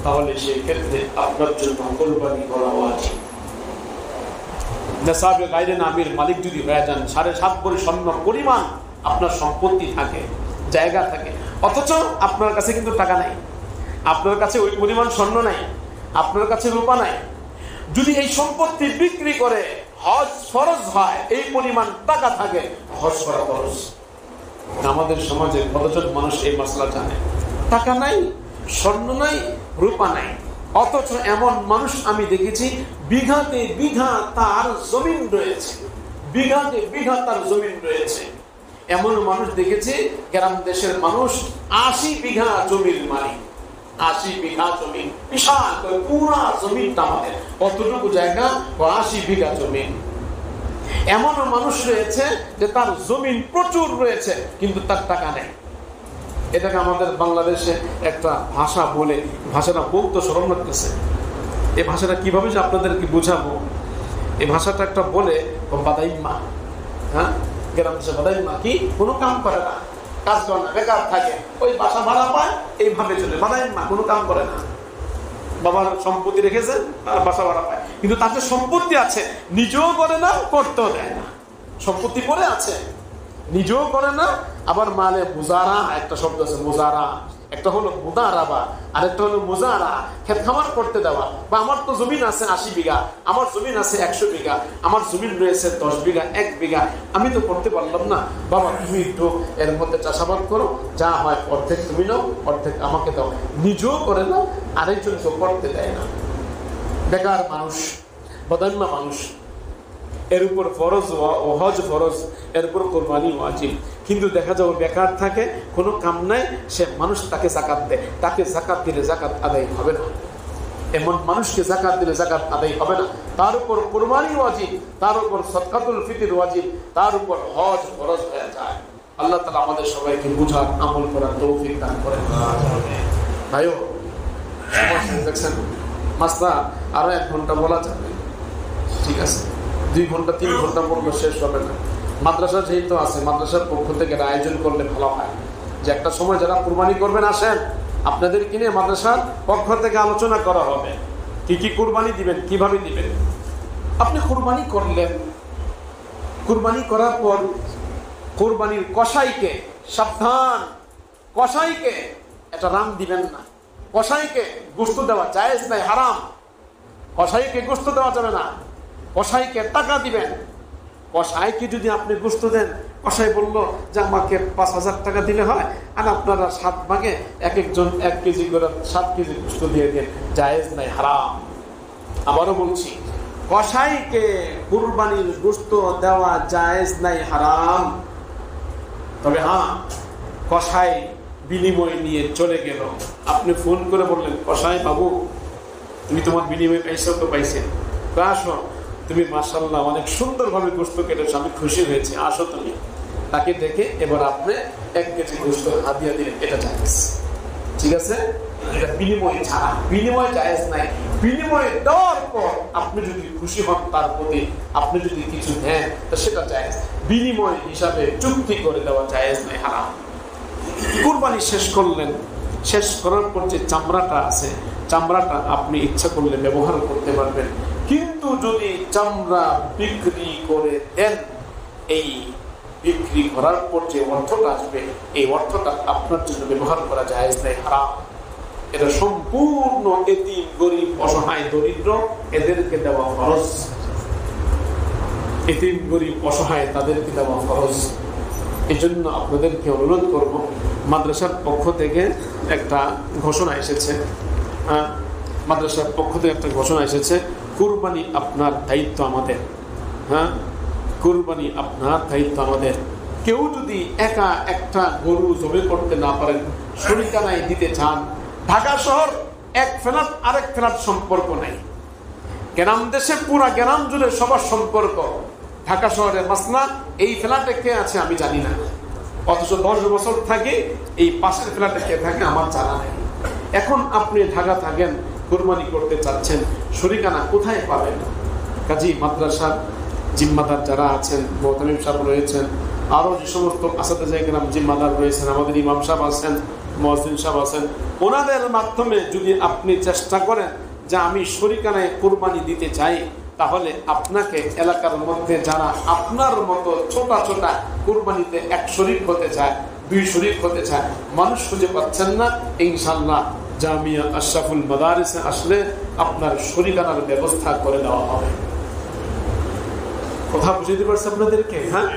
তাহলে সেই ক্ষেত্রে আপনার জন্য কোরবানি করা উচিত। নেসাবে গায়রে নামের মালিক যদি হয়ে যান, 7.5 ভরি স্বর্ণ পরিমাণ আপনার সম্পত্তি থাকে, জায়গা থাকে, অথচ আপনার কাছে কিন্তু টাকা নাই, আপনার কাছে ওই পরিমাণ স্বর্ণ নাই, আপনার কাছে রূপা নাই। যদি এই সম্পত্তি বিক্রি করে হজ ফরজ হয়, এই পরিমাণ টাকা থাকে, হজ করা ফরজ। আমাদের সমাজে কতজন মানুষ এই মশলা জানে? টাকা নাই, স্বর্ণ নাই, রূপা নাই, অথচ এমন মানুষ আমি দেখেছি বিঘাতে বিঘা তার জমিন রয়েছে, বিঘাতে বিঘা তার জমিন রয়েছে। এমন মানুষ দেখেছি গ্রাম দেশের মানুষ 80 বিঘা জমির মালিক, 80 বিঘা জমি, বিশাল পুরা জমিনটা আমাদের, কতটুকু জায়গা, 80 বিঘা জমি। এমন মানুষ রয়েছে যে তার জমিন প্রচুর রয়েছে, কিন্তু তার টাকা নেই, এটাকে আমাদের বাংলাদেশে একটা ভাষা বলে, ভাষাটা বলতে শরম লাগতেছে। এই ভাষাটা কিভাবে যে আপনাদেরকে বুঝাবো, এই ভাষাটা একটা বলে বাদাইম্মা, হ্যাঁ, গ্রাম দেশে বাদাইম্মা কি, কোনো কাম করে না, কাজ করে না, বেকার থাকে, ওই বাসা ভাড়া পায়, এইভাবে চলে। বাদাইম্মা কোনো কাম করে না, বাবার সম্পত্তি রেখেছে আর বাসা ভাড়া পায়, কিন্তু তার যে সম্পত্তি আছে নিজেও করে না, করতেও দেয় না। সম্পত্তি পড়ে আছে, নিজেও করে না, আবার মালে মুজারা, একটা শব্দ আছে মুজারা, একটা হলো মুদারাবা, আরেকটা হলো মুজারা, ক্ষেত খামার করতে দেওয়া। বা আমার তো জমিন আছে 80 বিঘা, আমার জমিন আছে 100 বিঘা, আমার জমিন রয়েছে 10 বিঘা, 1 বিঘা, আমি তো করতে পারলাম না, বাবা তুমি একটু এর মধ্যে চাষাবাদ করো, যা হয় অর্ধেক তুমি নাও, অর্ধেক আমাকে দাও। নিজেও করে না, আরেকজন তো করতে দেয় না। বেকার মানুষ, বদান্মা মানুষ, এর উপর ফরজ ও হজ ফরজ, এর উপর কোরবানি ওয়াজিব, কিন্তু দেখা যাবে বেকার থাকে, কোনো কাম নাই, সে মানুষ তাকে যাকাত দেয়, তাকে যাকাত দিলে যাকাত আদায় হবে না। এমন মানুষকে যাকাত দিলে যাকাত আদায় হবে না। তার উপর কোরবানি ওয়াজিব, তার উপর সদকাতুল ফিতর ওয়াজিব, তার উপর হজ ফরজ হয়ে যায়। আল্লাহ তাআলা আমাদের সবাইকে বুঝার, আমল করার তৌফিক দান করেন। ভাইও দেখছেন, মাসলা আরো 1 ঘন্টা বলা যাবে, ঠিক আছে, 2 ঘন্টা 3 ঘন্টা পড়লে শেষ হবে না। মাদ্রাসা যেহেতু আছে, মাদ্রাসার পক্ষ থেকে আয়োজন করলে ভালো হয়, যে একটা সময় যারা কুরবানি করবেন আসেন, আপনাদের কিনে মাদ্রাসার পক্ষ থেকে আলোচনা করা হবে কি কি কুরবানি দিবেন, কিভাবে দিবেন। আপনি কুরবানি করলেন, কুরবানি করার পর কুরবানির কসাইকে সাবধান, কসাইকে এটা রাম দিবেন না, কসাইকে গোশত দেওয়া জায়েজ নাই, হারাম। কসাইকে গোশত দেওয়া যাবে না, কসাইকে টাকা দিবেন। কসাইকে যদি আপনি গোশত দেন, কসাই বলল যে আমাকে 5,000 টাকা দিলে হয়, আর আপনারা 7 ভাগে এক একজন 1 কেজি করে 7 কেজি গোশত দিয়ে দেন, জায়েজ নাই, হারাম। আবারও বলছি, কসাইকে কুরবানির গোশত দেওয়া জায়েজ নাই, হারাম। তবে হ্যাঁ, কসাই বিনিময় নিয়ে চলে গেল, আপনি ফোন করে বললেন কসাই বাবু তুমি তোমার বিনিময় পাইছো? তো পাইছে, আসো তুমি, মাশাআল্লাহ অনেক সুন্দরভাবে গোশত কেটেছো, আমি খুশি হয়েছি, আসো তুমি। তাকে দেখে এবার আপনি 1 কেজি গোশত হাদিয়া দিলেন, এটা জায়েজ, ঠিক আছে। এটা বিনিময় ছাড়া, বিনিময় জায়েজ নাই। বিনিময় দেওয়ার পর আপনি যদি খুশি হন তার প্রতি, আপনি যদি কিছু দেন তো সেটা জায়েজ। বিনিময় হিসাবে চুক্তি করে দেওয়া জায়েজ নাই, হারাম। কুরবানি শেষ করলেন, শেষ করার পর যে চামড়াটা আছে, চামড়াটা আপনি ইচ্ছা করলে ব্যবহার করতে পারবেন, কিন্তু যদি চামড়া বিক্রি করে দেন, এই বিক্রি করার পর যে অর্থটা আসবে, এই অর্থটা আপনার জন্য ব্যবহার করা জায়েজ নাই, হারাম। এটা সম্পূর্ণ এতিম, গরিব, অসহায়, দরিদ্র, এদেরকে দেওয়া ফরজ। এতিম, গরিব, অসহায়, তাদেরকে দেওয়া ফরজ। এই জন্য আপনাদেরকে অনুরোধ করব, মাদ্রাসার পক্ষ থেকে একটা ঘোষণা এসেছে, মাদ্রাসার পক্ষ থেকে একটা ঘোষণা এসেছে, কুরবানি আপনার দায়িত্ব আমাদের। হ্যাঁ, কুরবানি আপনার দায়িত্ব আমাদের। কেউ যদি একা একটা গরু জবে করতে না পারেন, শরিকানায় দিতে চান, ঢাকা শহর 1 ফ্ল্যাট আরেক ফ্ল্যাট সম্পর্ক নাই, গ্রাম দেশে পুরা গ্রাম জুড়ে সবার সম্পর্ক। ঢাকা শহরে মাসলা এই ফ্ল্যাটে কে আছে আমি জানি না, অথচ 10 বছর থাকে এই পাশের ফ্ল্যাটে কে থাকে আমার জানা নেই। এখন আপনি ঢাকা থাকেন, কুরবানি করতে চাচ্ছেন, শরিকানা কোথায় পাবেন? কাজী মাদ্রাসার জিম্মাদার যারা আছেন, মোহতামিম সাহেব রয়েছেন, আরো যে সমস্ত আসাদে গ্রাম জিম্মাদার রয়েছেন, আমাদের ইমাম সাহেব আছেন, মুয়াজ্জিন সাহেব আছেন, ওনাদের মাধ্যমে যদি আপনি চেষ্টা করেন যে আমি শরিকানায় কুরবানি দিতে চাই, তাহলে আপনাকে এলাকার মধ্যে যারা আপনার মতো ছোটা ছোটা কুরবানিতে 1 শরীক হতে চায়, 2 শরীক হতে চায়, মানুষ খুঁজে পাচ্ছেন না, ইনশাআল্লাহ জামিয়া আশরাফুল মাদারিসে আসলে আপনার শরিকানার ব্যবস্থা করে দেওয়া হবে। কথা বুঝতে পারছি আপনাদেরকে? হ্যাঁ,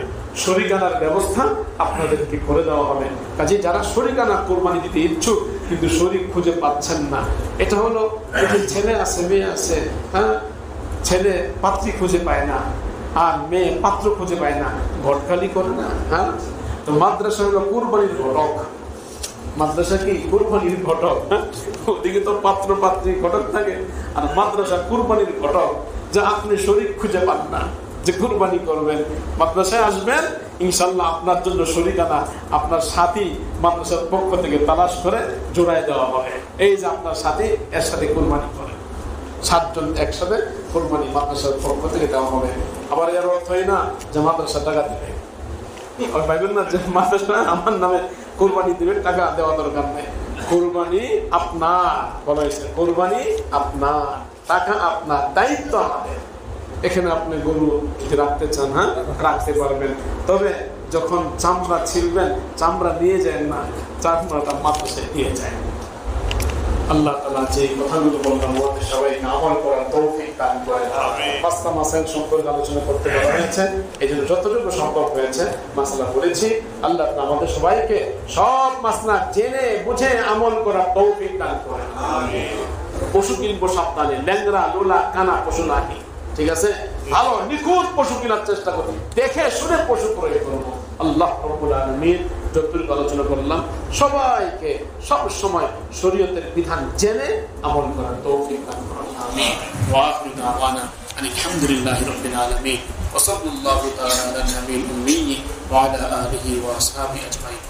শরিকানার ব্যবস্থা আপনাদেরকে করে দেওয়া হবে। কাজে যারা শরিকানা কুরবানি দিতে ইচ্ছুক কিন্তু শরীক খুঁজে পাচ্ছেন না, এটা হলো ছেলে আছে, মেয়ে আছে, হ্যাঁ, ছেলে পাত্রী খুঁজে পায় না আর মেয়ে পাত্র খুঁজে পায় না, ঘটকালি করে না। হ্যাঁ, তো মাদ্রাসা হলো কুরবানির ঘটক, মাদ্রাসা কি কুরবানির ঘটক। ওদিকে তো পাত্র পাত্রী ঘটক থাকে, আর মাদ্রাসা কুরবানির ঘটক, যা আপনি শরীক খুঁজে পান না যে কুরবানি করবেন, মাদ্রাসায় আসবেন, ইনশাল্লাহ আপনার জন্য শরীকানা আপনার সাথী মাদ্রাসার পক্ষ থেকে তালাশ করে জোড়ায় দেওয়া হবে। এই যে আপনার সাথী, এর সাথে কোরবানি করে 7 জন একসাথে কোরবানি মাদ্রাসার পক্ষ থেকে দেওয়া হবে। আবার এর অর্থই না যে মাদ্রাসা টাকা দেবে, ভাইবেন না যে মাদ্রাসা আমার নামে কোরবানি দেবে, টাকা দেওয়া দরকার নেই। কোরবানি আপনার, বলা হয়েছে কোরবানি আপনার, টাকা আপনার, দায়িত্ব আমাদের। এখানে আপনি গরু যদি রাখতে চান, হ্যাঁ রাখতে পারবেন, তবে যখন চামড়া ছিলবেন চামড়া নিয়ে যায় না, চামড়াটা মাদ্রাসায় দিয়ে যায়। আল্লাহ তাআলা যে কথাগুলো বললাম আমাদের সবাইকে আমল করার তৌফিক দান করেন। পাঁচটা মাসাইল সম্পর্কে আলোচনা করতে বলা হয়েছে, এই জন্য যতটুকু সম্ভব হয়েছে মাসলা বলেছি। আল্লাহ তাআলা আমাদের সবাইকে সব মাসলা জেনে বুঝে আমল করার তৌফিক দান করেন। পশু কিনবো সাবধানে, ল্যাংড়া লোলা কানা পশু নাকি, ঠিক আছে? ভালো নিখুঁত পশু কেনার চেষ্টা করি, দেখে শুনে পশু ক্রয় করবো। আল্লাহ রাব্বুল আলামিন যতটুকু আলোচনা করলাম সবাইকে সব সময় শরীয়তের বিধান জেনে আমল করার তৌফিক দান করুন। আমিন। ওয়া আখিরু দাওয়ানা আলহামদুলিল্লাহি রাব্বিল আলামিন ওয়া সাল্লাল্লাহু তাআলা আলা নবিয়িল উম্মি ওয়া আলা আলিহি ওয়া আসহাবিহি আজমাইন।